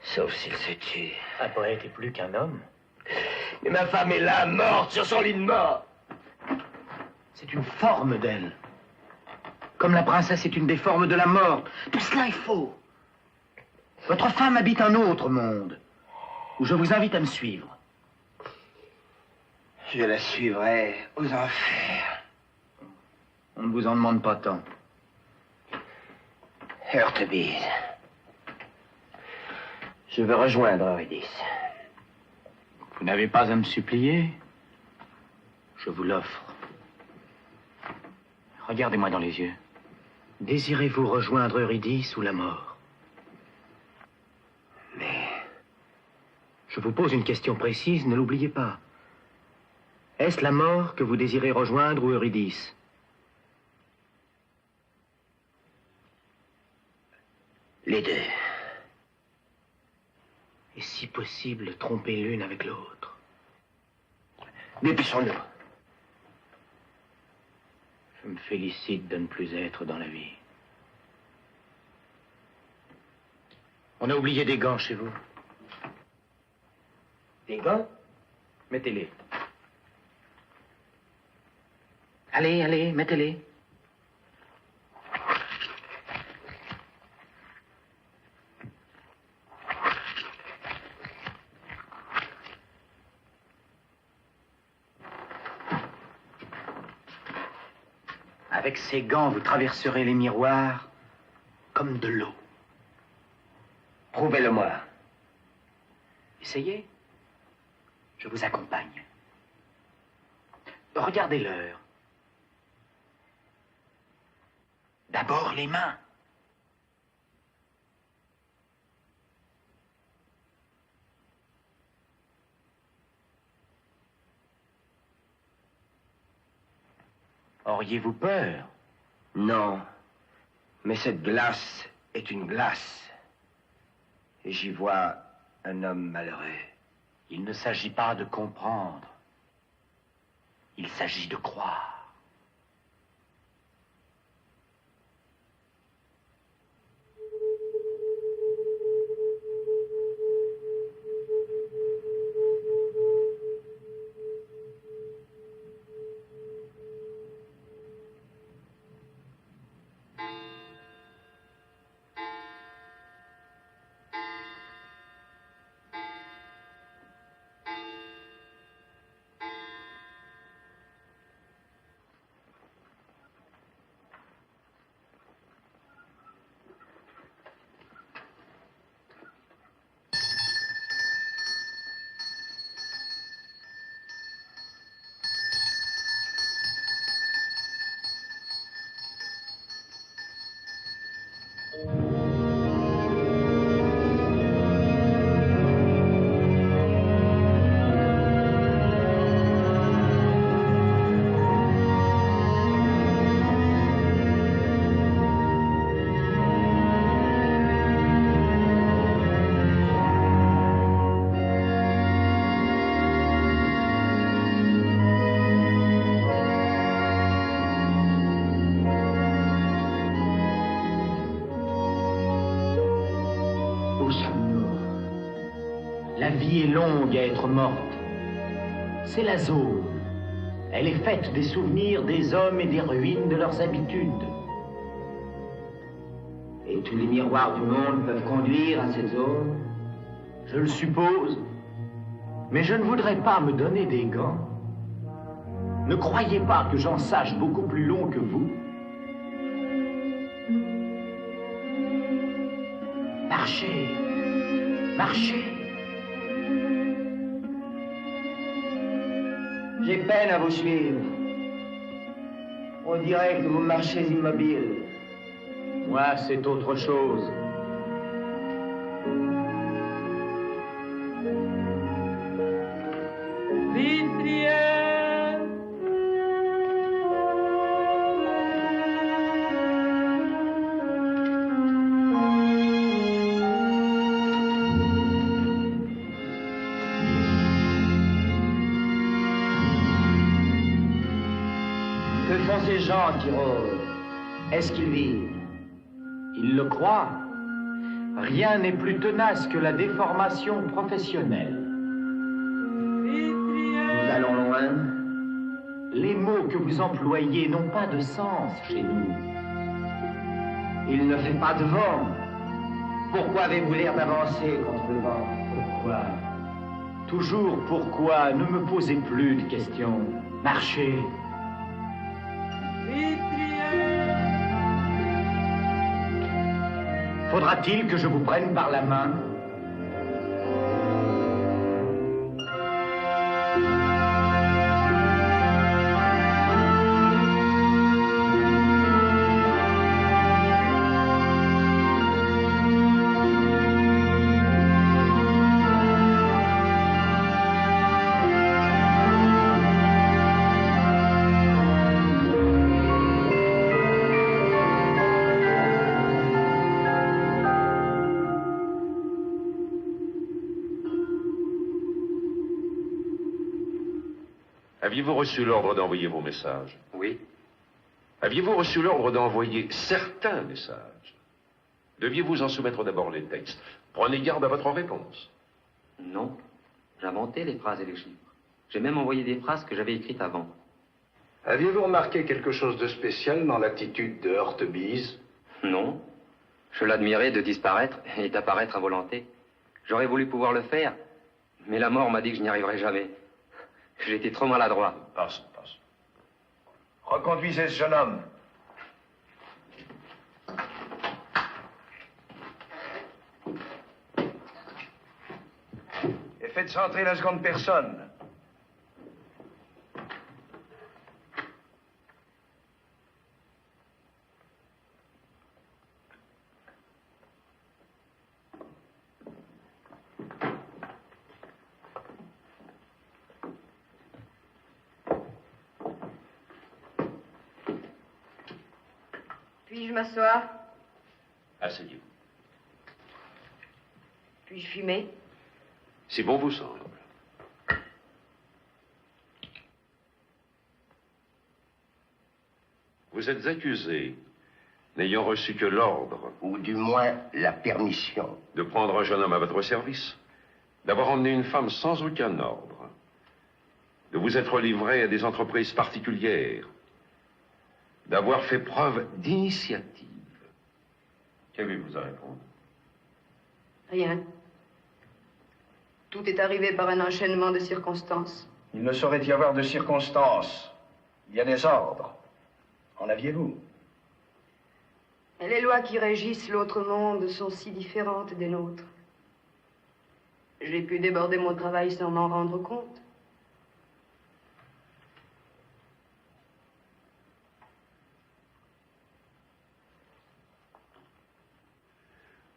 Sauf s'il se tue. Un poète est plus qu'un homme. Mais ma femme est là, morte, sur son lit de mort. C'est une forme d'elle. Comme la princesse est une des formes de la mort. Tout cela est faux. Votre femme habite un autre monde, où je vous invite à me suivre. Je la suivrai aux enfers. On ne vous en demande pas tant. Heurtebise. Je veux rejoindre Eurydice. Vous n'avez pas à me supplier. Je vous l'offre. Regardez-moi dans les yeux. Désirez-vous rejoindre Eurydice ou la mort? Mais... Je vous pose une question précise, ne l'oubliez pas. Est-ce la mort que vous désirez rejoindre ou Eurydice? Les deux. Et si possible, tromper l'une avec l'autre. Dépêchons-nous. Je me félicite de ne plus être dans la vie. On a oublié des gants chez vous. Des gants? Mettez-les. Allez, allez, mettez-les. Avec ces gants, vous traverserez les miroirs comme de l'eau. Prouvez-le-moi. Essayez. Je vous accompagne. Regardez l'heure. D'abord les mains. Auriez-vous peur? Non. Mais cette glace est une glace. Et j'y vois un homme malheureux. Il ne s'agit pas de comprendre, Il s'agit de croire. La vie est longue à être morte. C'est la zone. Elle est faite des souvenirs des hommes et des ruines de leurs habitudes. Et tous les miroirs du monde peuvent conduire à cette zone? Je le suppose. Mais je ne voudrais pas me donner des gants. Ne croyez pas que j'en sache beaucoup plus long que vous. Marchez. Marchez. J'ai peine à vous suivre. On dirait que vous marchez immobile. Moi, c'est autre chose. Que font ces gens qui rôdent? Est-ce qu'ils vivent? Ils le croient. Rien n'est plus tenace que la déformation professionnelle. Nous allons loin. Les mots que vous employez n'ont pas de sens chez nous. Il ne fait pas de vent. Pourquoi avez-vous l'air d'avancer contre le vent? Pourquoi? Toujours pourquoi? Ne me posez plus de questions. Marchez. Faudra-t-il que je vous prenne par la main? Aviez-vous reçu l'ordre d'envoyer vos messages? Oui. Aviez-vous reçu l'ordre d'envoyer certains messages? Deviez-vous en soumettre d'abord les textes? Prenez garde à votre réponse. Non. J'ai inventé les phrases et les chiffres. J'ai même envoyé des phrases que j'avais écrites avant. Aviez-vous remarqué quelque chose de spécial dans l'attitude de Heurtebise? Non. Je l'admirais de disparaître et d'apparaître à volonté. J'aurais voulu pouvoir le faire, mais la mort m'a dit que je n'y arriverais jamais. J'étais trop maladroit. Passe. Reconduisez ce jeune homme. Et faites rentrer la seconde personne. Puis-je m'asseoir? Asseyez-vous. Puis-je fumer? Si bon vous semble. Vous êtes accusé, n'ayant reçu que l'ordre, ou du moins la permission, de prendre un jeune homme à votre service, d'avoir emmené une femme sans aucun ordre, de vous être livré à des entreprises particulières, d'avoir fait preuve d'initiative. Qu'avez-vous à répondre? Rien. Tout est arrivé par un enchaînement de circonstances. Il ne saurait y avoir de circonstances. Il y a des ordres. En aviez-vous? Et les lois qui régissent l'autre monde sont si différentes des nôtres. J'ai pu déborder mon travail sans m'en rendre compte.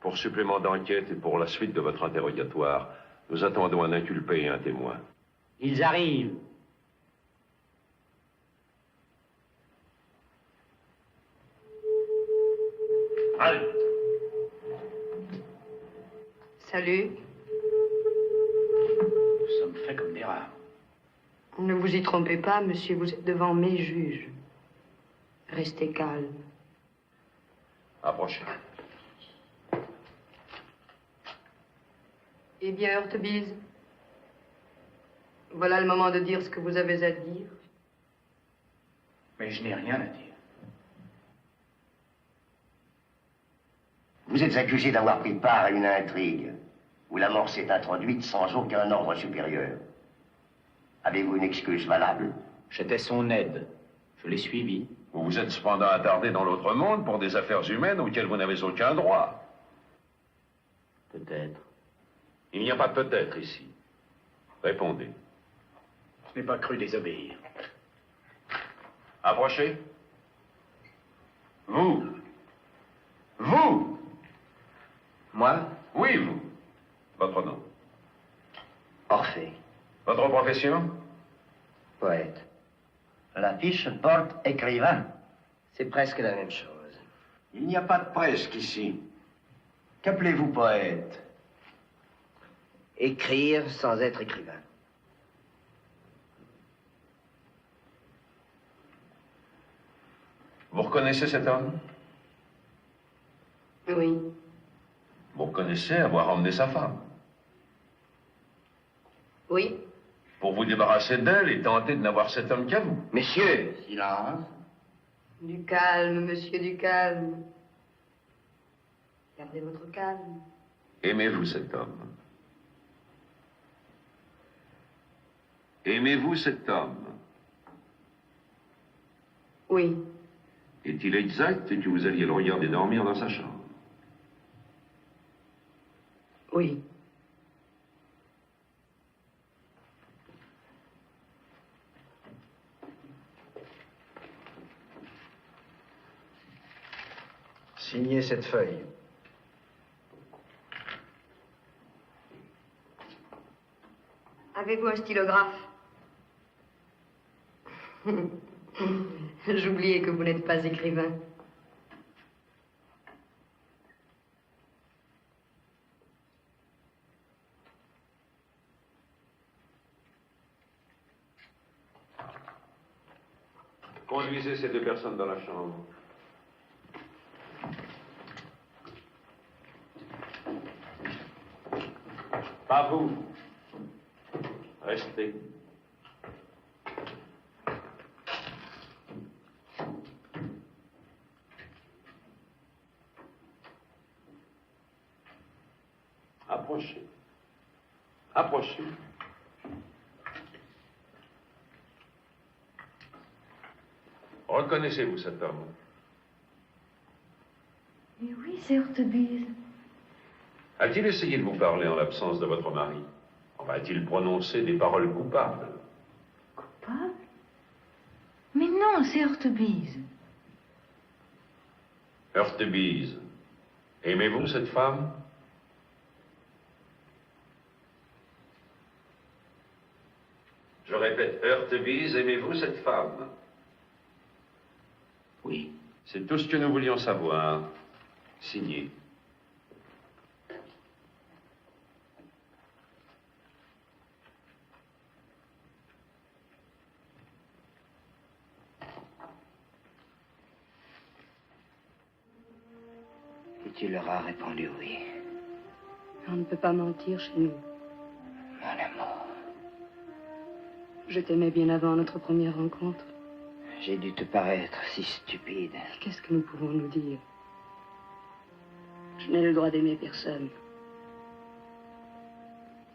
Pour supplément d'enquête et pour la suite de votre interrogatoire, nous attendons un inculpé et un témoin. Ils arrivent. Halte! Salut. Nous sommes faits comme des rats. Ne vous y trompez pas, monsieur, vous êtes devant mes juges. Restez calme. Approchez. Eh bien, Heurtebise, voilà le moment de dire ce que vous avez à dire. Mais je n'ai rien à dire. vous êtes accusé d'avoir pris part à une intrigue où la mort s'est introduite sans aucun ordre supérieur. Avez-vous une excuse valable? J'étais son aide. Je l'ai suivi. Vous vous êtes cependant attardé dans l'autre monde pour des affaires humaines auxquelles vous n'avez aucun droit. Peut-être. Il n'y a pas de peut-être ici. Répondez. Je n'ai pas cru désobéir. Approchez. Vous. Moi? Oui, vous. Votre nom? Orphée. Votre profession? Poète. La fiche porte écrivain. C'est presque la même chose. Il n'y a pas de presque ici. Qu'appelez-vous poète? Écrire sans être écrivain. Vous reconnaissez cet homme? Oui. Vous reconnaissez avoir emmené sa femme? Oui. Pour vous débarrasser d'elle et tenter de n'avoir cet homme qu'à vous. Messieurs, silence. Du calme, monsieur, du calme. Gardez votre calme. Aimez-vous cet homme? Aimez-vous cet homme? Oui. Est-il exact que vous alliez le regarder dormir dans sa chambre? Oui. Signez cette feuille. Avez-vous un stylographe? J'oubliais que vous n'êtes pas écrivain. Conduisez ces deux personnes dans la chambre. Pas vous. Restez. Approchez. Approchez. Reconnaissez-vous cet homme? Mais oui, c'est Heurtebise. A-t-il essayé de vous parler en l'absence de votre mari? A-t-il prononcé des paroles coupables? Coupable? Mais non, c'est Heurtebise. Heurtebise, aimez-vous cette femme? Je répète, Heurtebise, aimez-vous cette femme? Oui. C'est tout ce que nous voulions savoir. Signé. Tu leur as répondu oui. On ne peut pas mentir chez nous. Mon amour. Je t'aimais bien avant notre première rencontre. J'ai dû te paraître si stupide. Qu'est-ce que nous pouvons nous dire? Je n'ai le droit d'aimer personne.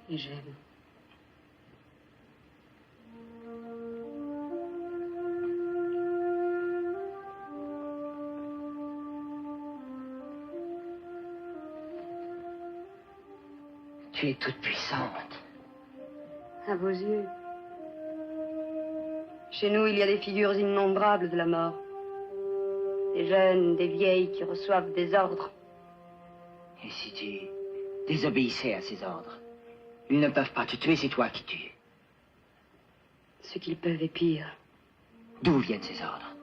Et j'aime. Tu es toute puissante. À vos yeux. Chez nous, il y a des figures innombrables de la mort. Des jeunes, des vieilles qui reçoivent des ordres. Et si tu désobéissais à ces ordres, ils ne peuvent pas te tuer, c'est toi qui tues. Ce qu'ils peuvent est pire. D'où viennent ces ordres?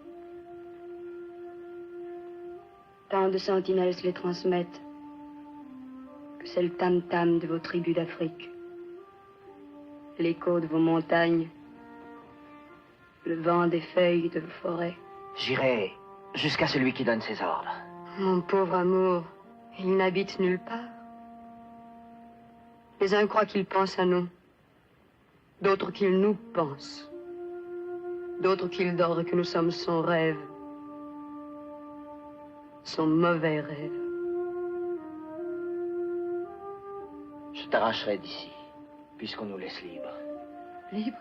Tant de sentinelles se les transmettent que c'est le tam-tam de vos tribus d'Afrique, l'écho de vos montagnes, le vent des feuilles de vos forêts. J'irai jusqu'à celui qui donne ses ordres. Mon pauvre amour, il n'habite nulle part. Les uns croient qu'ils pensent à nous, d'autres qu'ils nous pensent, d'autres qu'ils dorment que nous sommes son rêve, son mauvais rêve. Je t'arracherai d'ici, puisqu'on nous laisse libres. Libre?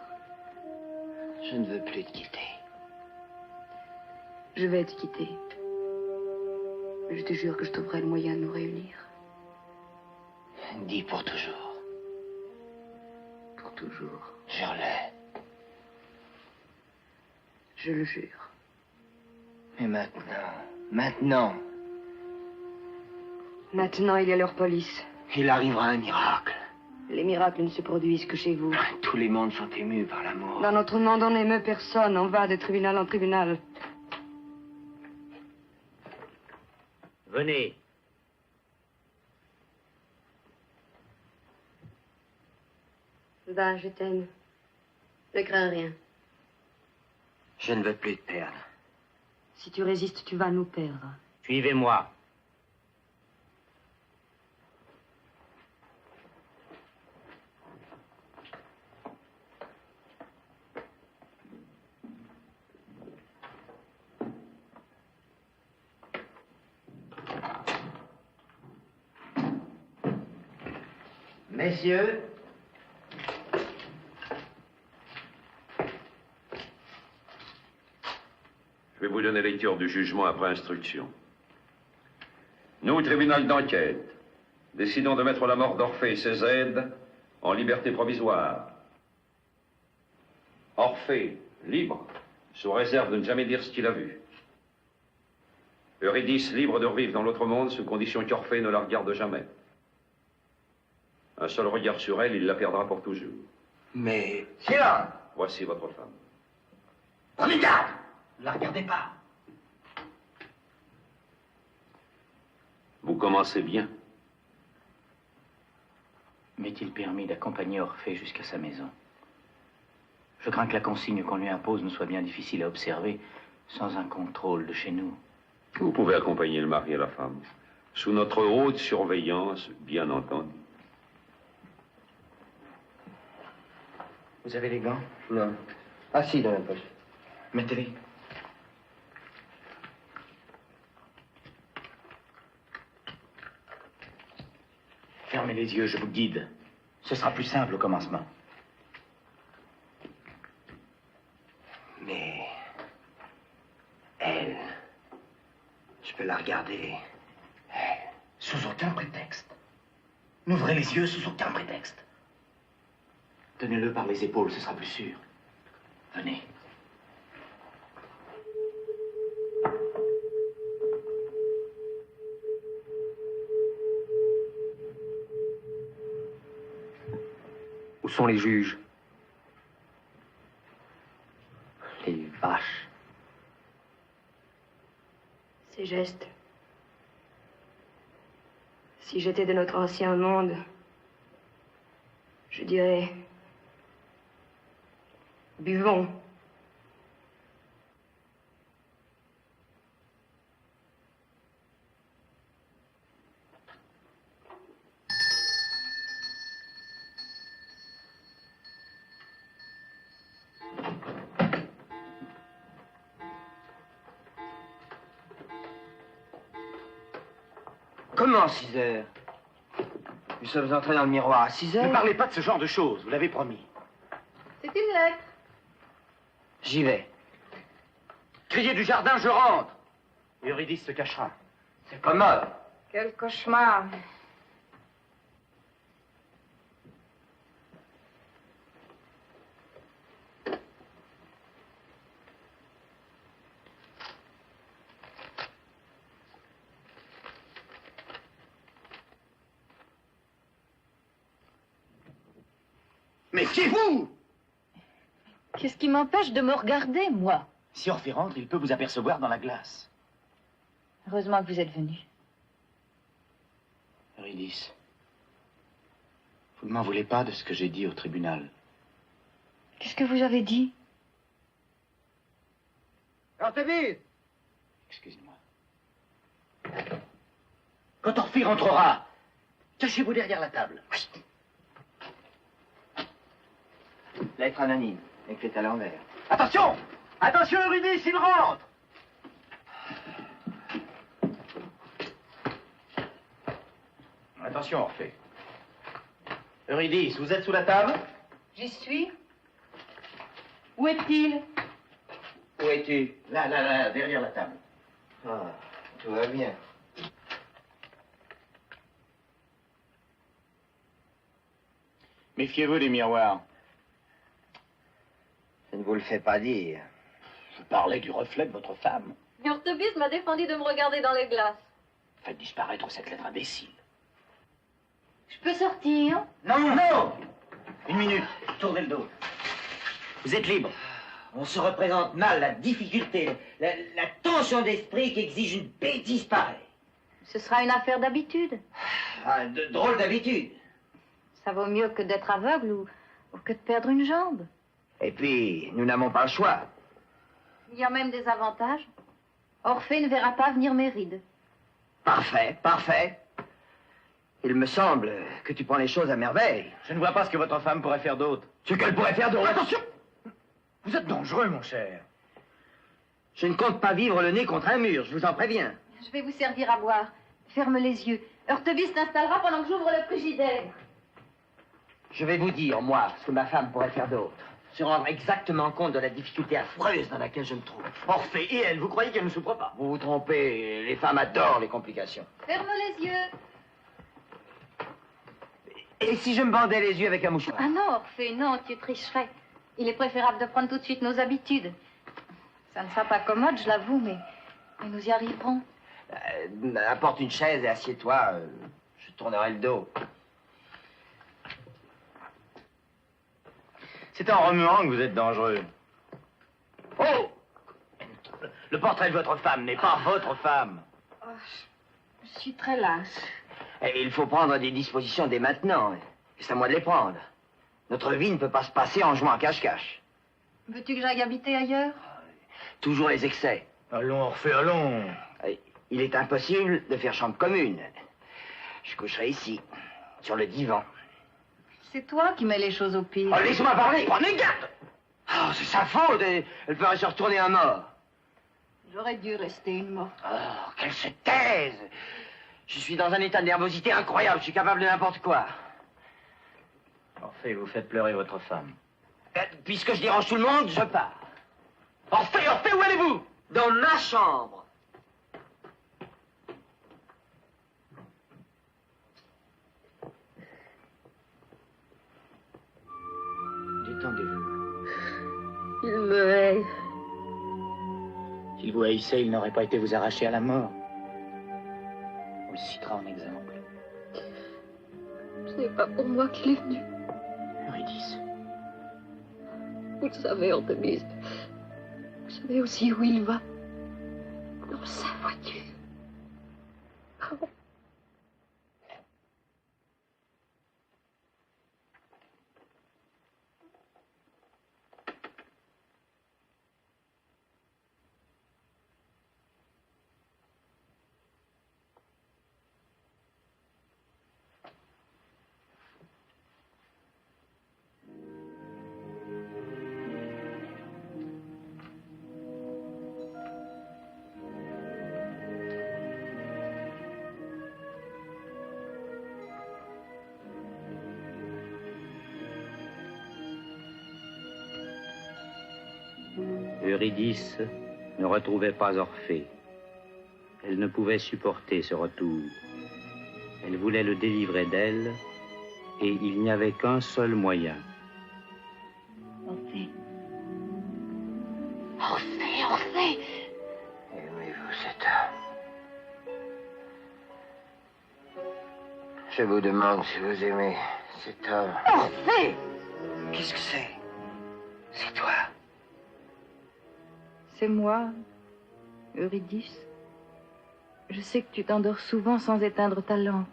Je ne veux plus te quitter. Je vais te quitter. Mais je te jure que je trouverai le moyen de nous réunir. Dis pour toujours. Pour toujours. Jure-le. Je le jure. Mais maintenant. Maintenant, il y a leur police. Il arrivera un miracle. Les miracles ne se produisent que chez vous. Tous les mondes sont émus par l'amour. Dans notre monde, on n'émeut personne. On va de tribunal en tribunal. Venez. Va, je t'aime. Ne crains rien. Je ne veux plus te perdre. Si tu résistes, tu vas nous perdre. Suivez-moi. Messieurs, Je vais vous donner lecture du jugement après instruction. Nous, tribunal d'enquête, décidons de mettre la mort d'Orphée et ses aides en liberté provisoire. Orphée, libre, sous réserve de ne jamais dire ce qu'il a vu. Eurydice, libre de revivre dans l'autre monde, sous condition qu'Orphée ne la regarde jamais. Un seul regard sur elle, il la perdra pour toujours. mais... Silence! Voici votre femme. Prenez garde! Ne la regardez pas. Vous commencez bien. M'est-il permis d'accompagner Orphée jusqu'à sa maison? Je crains que la consigne qu'on lui impose ne soit bien difficile à observer sans un contrôle de chez nous. Vous pouvez accompagner le mari et la femme, sous notre haute surveillance, bien entendu. Vous avez les gants? Non. Ah si, dans la poche. Mettez-les. Fermez les yeux, je vous guide. Ce sera plus simple au commencement. Mais... elle... je peux la regarder. Elle, sous aucun prétexte. N'ouvrez les yeux sous aucun prétexte. Tenez-le par les épaules, ce sera plus sûr. Venez. Où sont les juges? Les vaches. Ces gestes. Si j'étais de notre ancien monde, je dirais... buvons. Comment 6 heures? Nous sommes entrés dans le miroir à 6 heures. Ne parlez pas de ce genre de choses, vous l'avez promis. C'est une lettre. J'y vais. Criez du jardin, je rentre. Eurydice se cachera. C'est commode. Quel cauchemar. Méfiez-vous! Qu'est-ce qui m'empêche de me regarder, moi? Si Orphée rentre, il peut vous apercevoir dans la glace. Heureusement que vous êtes venu. Eurydice, vous ne m'en voulez pas de ce que j'ai dit au tribunal. Qu'est-ce que vous avez dit? Artémis! Excusez-moi. Quand Orphée rentrera, cachez-vous derrière la table. Oui. Lettre anonyme, écrite à l'envers. Attention! Attention, Eurydice, il rentre! Attention, Orphée. Eurydice, vous êtes sous la table? J'y suis. Où est-il? Où es-tu? Là, derrière la table. Ah, tout va bien. Méfiez-vous des miroirs. Je ne vous le fais pas dire. Je parlais du reflet de votre femme. Urtebis m'a défendu de me regarder dans les glaces. Faites disparaître cette lettre imbécile. Je peux sortir? Non! Une minute, tournez le dos. Vous êtes libre. On se représente mal la difficulté, la tension d'esprit qu'exige une bêtise pareille. Ce sera une affaire d'habitude. Ah, drôle d'habitude. Ça vaut mieux que d'être aveugle ou que de perdre une jambe. Et puis, nous n'avons pas le choix. Il y a même des avantages. Orphée ne verra pas venir mes rides. Parfait, parfait. Il me semble que tu prends les choses à merveille. Je ne vois pas ce que votre femme pourrait faire d'autre. Ce qu'elle pourrait faire d'autre. Attention! Vous êtes dangereux, mon cher. Je ne compte pas vivre le nez contre un mur, je vous en préviens. Je vais vous servir à boire. Ferme les yeux. Urtebis s'installera pendant que j'ouvre le frigidaire. Je vais vous dire, moi, ce que ma femme pourrait faire d'autre. Se rendre exactement compte de la difficulté affreuse dans laquelle je me trouve. Orphée et elle, vous croyez qu'elle ne souffre pas? Vous vous trompez, les femmes adorent les complications. Ferme les yeux. Et si je me bandais les yeux avec un mouchoir? Ah non, Orphée, non, tu tricherais. Il est préférable de prendre tout de suite nos habitudes. Ça ne sera pas commode, je l'avoue, mais nous y arriverons. Apporte une chaise et assieds-toi. Je tournerai le dos. C'est en remuant que vous êtes dangereux. Oh! Le portrait de votre femme n'est pas votre femme. Oh, je suis très lasse. Et il faut prendre des dispositions dès maintenant. Et c'est à moi de les prendre. Notre vie ne peut pas se passer en jouant à cache-cache. Veux-tu que j'aille habiter ailleurs? Toujours les excès. Allons, Orphée, allons. Il est impossible de faire chambre commune. Je coucherai ici, sur le divan. C'est toi qui mets les choses au pire. Oh, laisse-moi parler, prenez garde! Oh, c'est sa faute, elle ferait se retourner un mort. J'aurais dû rester une morte. Oh, qu'elle se taise! Je suis dans un état de nervosité incroyable, je suis capable de n'importe quoi. Orphée, vous faites pleurer votre femme. Puisque je dérange tout le monde, je pars. Orphée, Orphée, où allez-vous? Dans ma chambre. Détendez-vous. Il me hait. S'il vous haïssait, il n'aurait pas été vous arracher à la mort. On le citera en exemple. Ce n'est pas pour moi qu'il est venu. Eurydice. Vous le savez, Urtebis. Vous savez aussi où il va. Dans sa voiture. Oh. Eurydice ne retrouvait pas Orphée. Elle ne pouvait supporter ce retour. Elle voulait le délivrer d'elle, et il n'y avait qu'un seul moyen. Orphée. Orphée, Orphée. Aimez-vous cet homme? Je vous demande si vous aimez cet homme. Orphée! Qu'est-ce que c'est? C'est toi. C'est moi, Eurydice. Je sais que tu t'endors souvent sans éteindre ta lampe.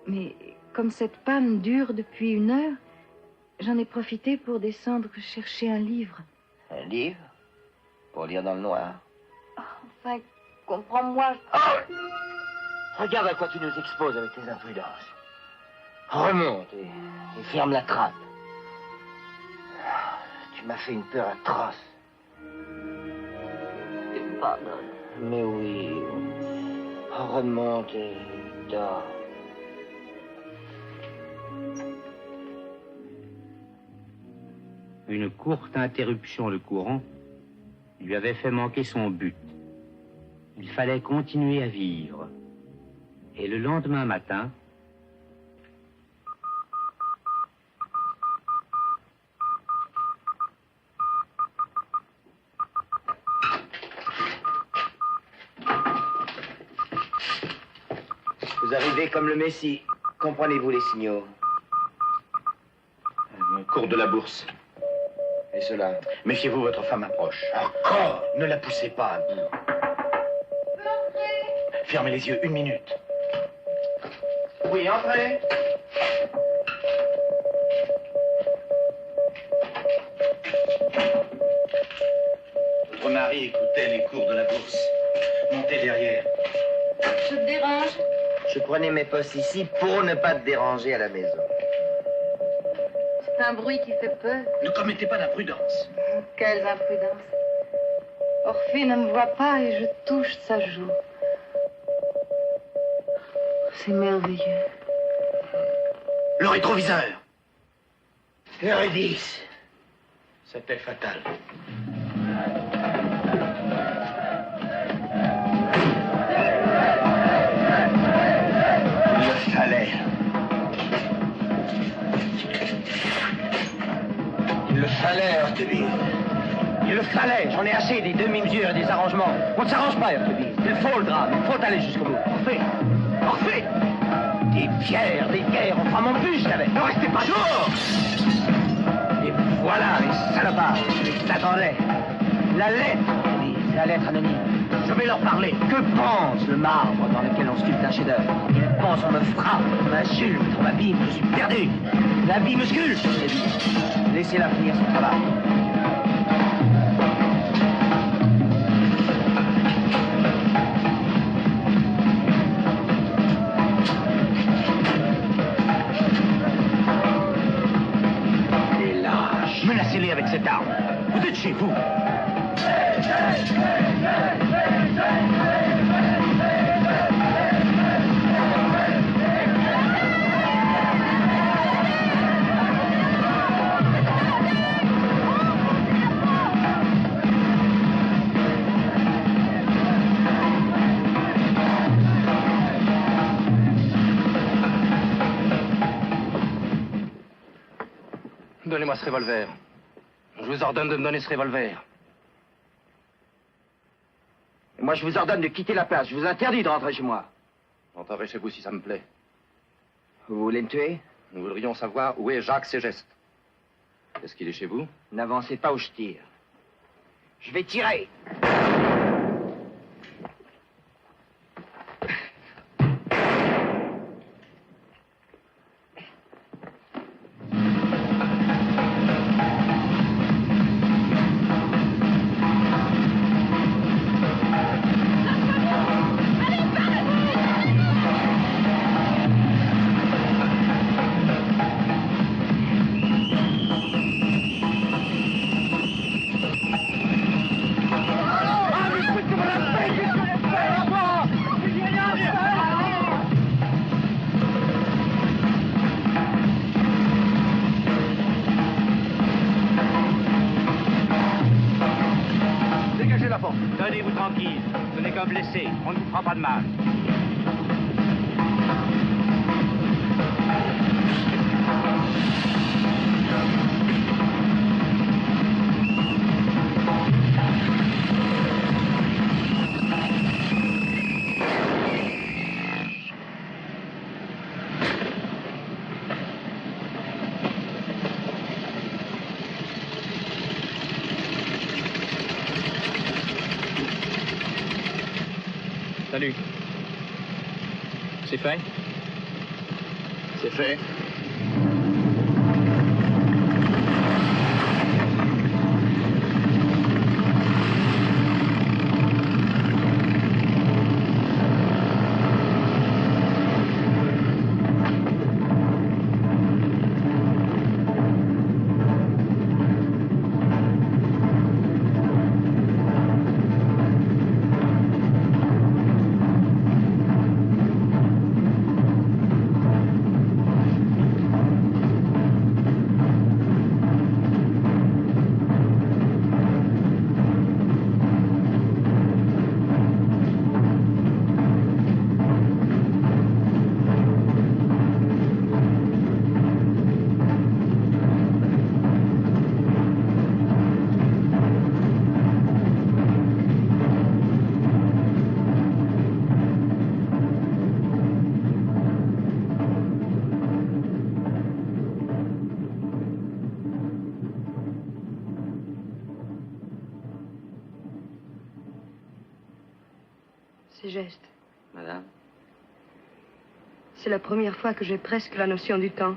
Mais comme cette panne dure depuis 1 heure, j'en ai profité pour descendre chercher un livre. Un livre? Pour lire dans le noir? Enfin, comprends-moi. Oh! Regarde à quoi tu nous exposes avec tes imprudences. Remonte et ferme la trappe. Tu m'as fait une peur atroce. Tu me pardonnes. Mais oui. Remonte et dors. Une courte interruption de courant lui avait fait manquer son but. Il fallait continuer à vivre. Et le lendemain matin, Vous arrivez comme le Messie. Comprenez-vous les signaux? Cours de la bourse. Et cela? Méfiez-vous, votre femme approche. Encore! Ne la poussez pas à bout. Fermez les yeux 1 minute. Oui, entrez. Votre mari écoutait les cours de la bourse. Montez derrière. Je te dérange? Je prenais mes postes ici pour ne pas te déranger à la maison. C'est un bruit qui fait peur. Ne commettez pas d'imprudence. Quelles imprudences. Orphée ne me voit pas et je touche sa joue. C'est merveilleux. Le rétroviseur. Eurydice. C'était fatal. Il le fallait. Il le fallait, Heurtebise. Il le fallait. J'en ai assez des demi-mesures et des arrangements. On ne s'arrange pas, Heurtebise. Il faut le drame. Il faut aller jusqu'au bout. Orphée. Orphée. Des pierres, on fera mon buste avec. Ne restez pas dehors. Et voilà les salopards. Ils t'attendaient. La lettre, Heurtebise, la lettre anonyme. Je vais leur parler. Que pense le marbre dans lequel on sculpte un chef-d'œuvre? Ils pensent on me frappe, on m'insulte, on m'abîme, je suis perdu. La vie me sculpte. Laissez-la finir son travail. Les lâches. Menacez-les avec cette arme. Vous êtes chez vous. Donnez-moi ce revolver. Je vous ordonne de me donner ce revolver. Et moi, je vous ordonne de quitter la place. Je vous interdis de rentrer chez moi. Entrez chez vous si ça me plaît. Vous voulez me tuer? Nous voudrions savoir où est Jacques Ségeste. Est-ce qu'il est chez vous? N'avancez pas où je tire. Je vais tirer. aucun blessé. On ne vous fera pas de mal. Salut. C'est fait? C'est fait. Ces gestes. Madame, C'est la première fois que j'ai presque la notion du temps.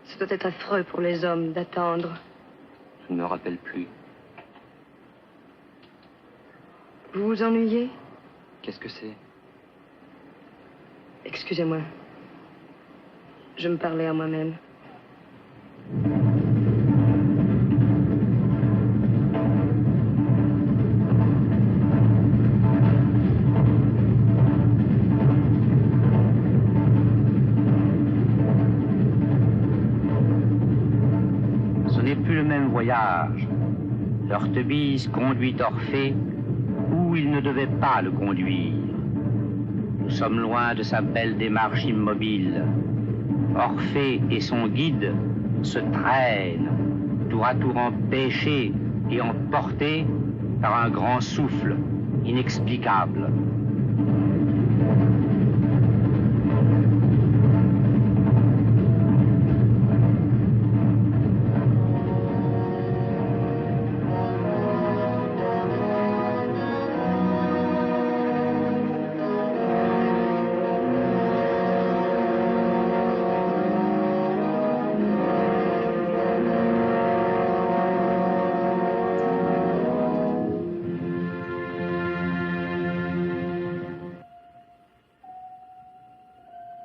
Ça doit être affreux pour les hommes d'attendre. je ne me rappelle plus. Vous vous ennuyez? Qu'est-ce que c'est? Excusez-moi. Je me parlais à moi-même. Ce n'est plus le même voyage. L'Orthobise conduit Orphée où il ne devait pas le conduire. Nous sommes loin de sa belle démarche immobile. Orphée et son guide se traînent, tour à tour empêchés et emportés par un grand souffle inexplicable.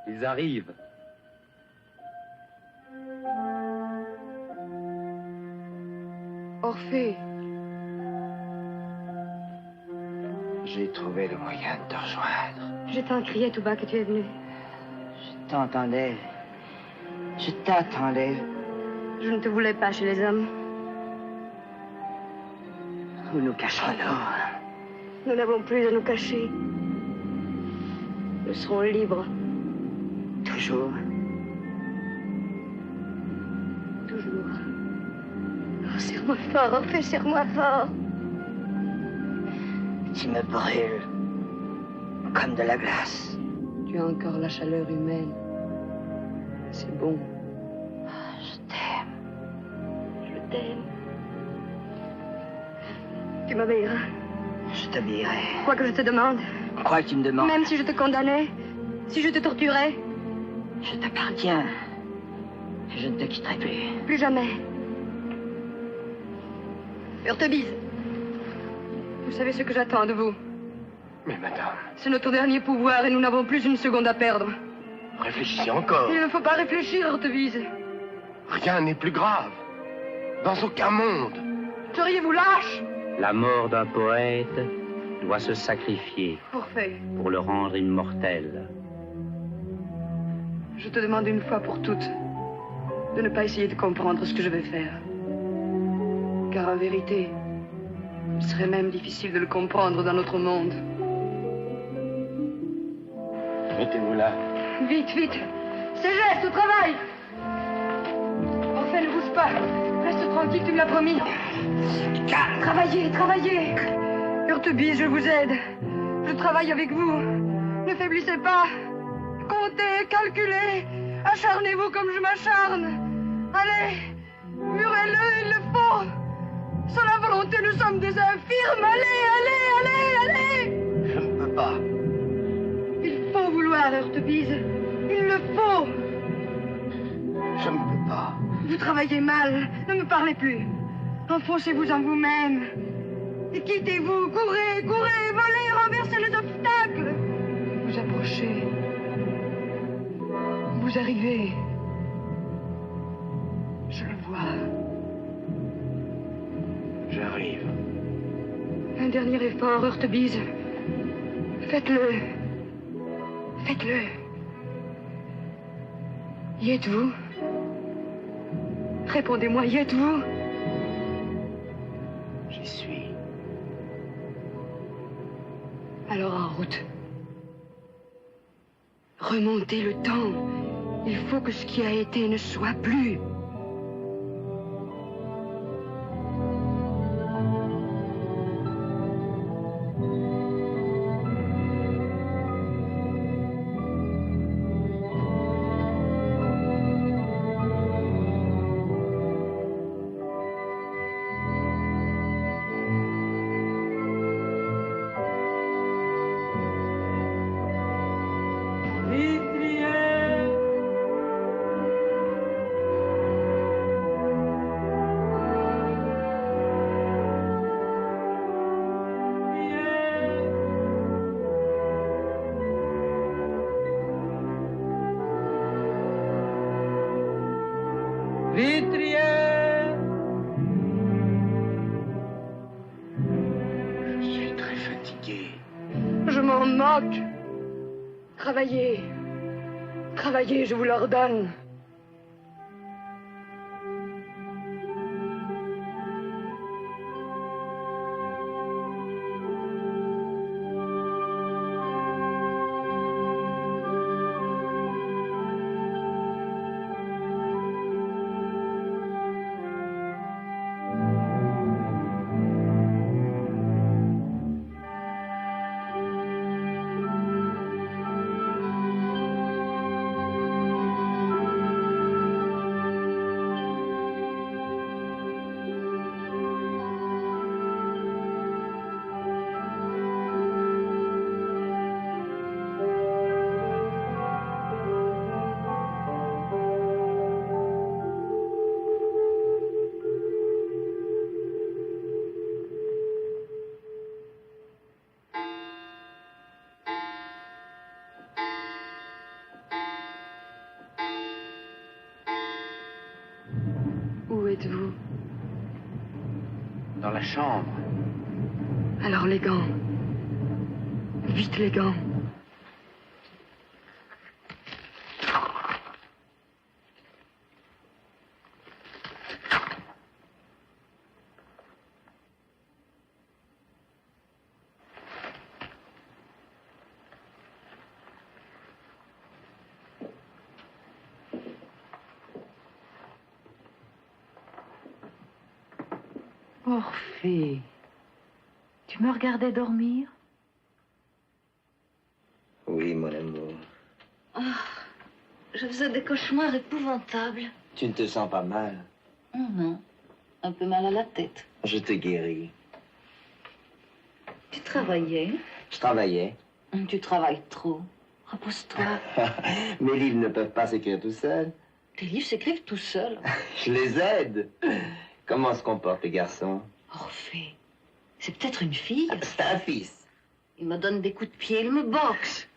Ils arrivent. Orphée. J'ai trouvé le moyen de te rejoindre. Je t'en criais tout bas que tu es venu. Je t'entendais. Je t'attendais. Je ne te voulais pas chez les hommes. Où nous cachons-nous? Nous n'avons plus à nous cacher. Nous serons libres. Toujours. Toujours. Oh, serre-moi fort, Orphée, serre-moi fort. Tu me brûles. Comme de la glace. Tu as encore la chaleur humaine. C'est bon. Je t'aime. Je t'aime. Tu m'obéiras. Je t'habillerai. Quoi que je te demande. Quoi que tu me demandes. Même si je te condamnais, si je te torturais. Je t'appartiens. Je ne te quitterai plus. Plus jamais. Orthobise. Vous savez ce que j'attends de vous. Mais madame, C'est notre dernier pouvoir et nous n'avons plus une seconde à perdre. réfléchissez encore. Il ne faut pas réfléchir, Orthobise. Rien n'est plus grave. Dans aucun monde. Seriez-vous lâche? La mort d'un poète doit se sacrifier Orphée, pour le rendre immortel. je te demande une fois pour toutes de ne pas essayer de comprendre ce que je vais faire. Car en vérité, Il serait même difficile de le comprendre dans notre monde. Mettez-vous là. Vite, vite. Ségeste, au travail. Enfin, ne bouge pas. Reste tranquille, tu me l'as promis. Travaillez, travaillez. Hurtebise, je vous aide. Je travaille avec vous. Ne faiblissez pas. Comptez, calculez. Acharnez-vous comme je m'acharne. Allez, murez-le, il le faut. Sans la volonté, nous sommes des infirmes. Allez, allez, allez, allez. Je ne peux pas. Il faut vouloir, Hurtebise. Il le faut. Je ne peux pas. Vous travaillez mal. Ne me parlez plus. Enfoncez-vous en vous-même. Et quittez-vous. Courez, courez, volez, renversez les obstacles. Vous approchez. Vous arrivez. Je le vois. J'arrive. Un dernier effort, Hurtebise. Faites-le. Faites-le. Y êtes-vous? Répondez-moi, y êtes-vous? J'y suis. Alors en route. Remontez le temps. Il faut que ce qui a été ne soit plus. Je suis très fatigué. Je m'en moque. Travaillez. Travaillez, je vous l'ordonne. Où êtes-vous? Dans la chambre. Alors les gants. Vite les gants. Orphée, tu me regardais dormir? Oui, mon amour. Je faisais des cauchemars épouvantables. Tu ne te sens pas mal? Non, un peu mal à la tête. Je te guéris. Tu travaillais? Je travaillais. Tu travailles trop. Repose-toi. Mes livres ne peuvent pas s'écrire tout seuls. Tes livres s'écrivent tout seuls. Je les aide. Comment se comportent les garçons? Orphée, c'est peut-être une fille. C'est un fils. Il me donne des coups de pied, il me boxe.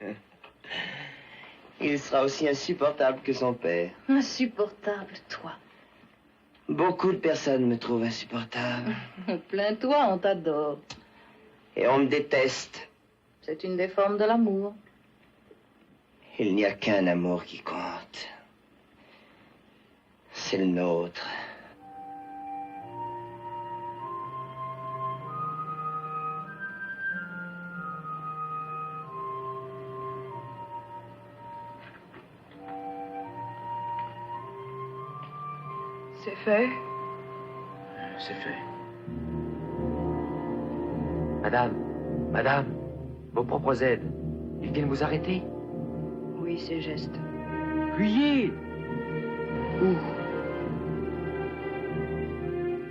Il sera aussi insupportable que son père. Insupportable, toi. Beaucoup de personnes me trouvent insupportable. Plains-toi, on t'adore. Et on me déteste. C'est une des formes de l'amour. Il n'y a qu'un amour qui compte. C'est le nôtre. C'est fait. C'est fait. Madame, vos propres aides, ils viennent vous arrêter? Oui, ces gestes. Fuyez! Où?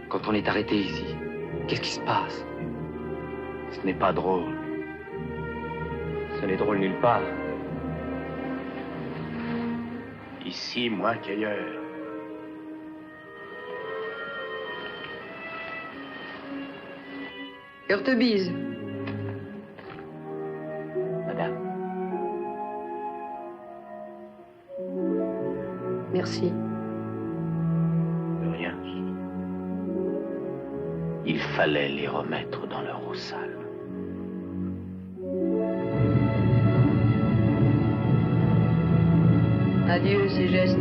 Quand on est arrêté ici, qu'est-ce qui se passe? Ce n'est pas drôle. Ce n'est drôle nulle part. Ici, moins qu'ailleurs. Heurtebise. Madame. Merci. De rien. Il fallait les remettre dans leur eau sale. Adieu, ces gestes.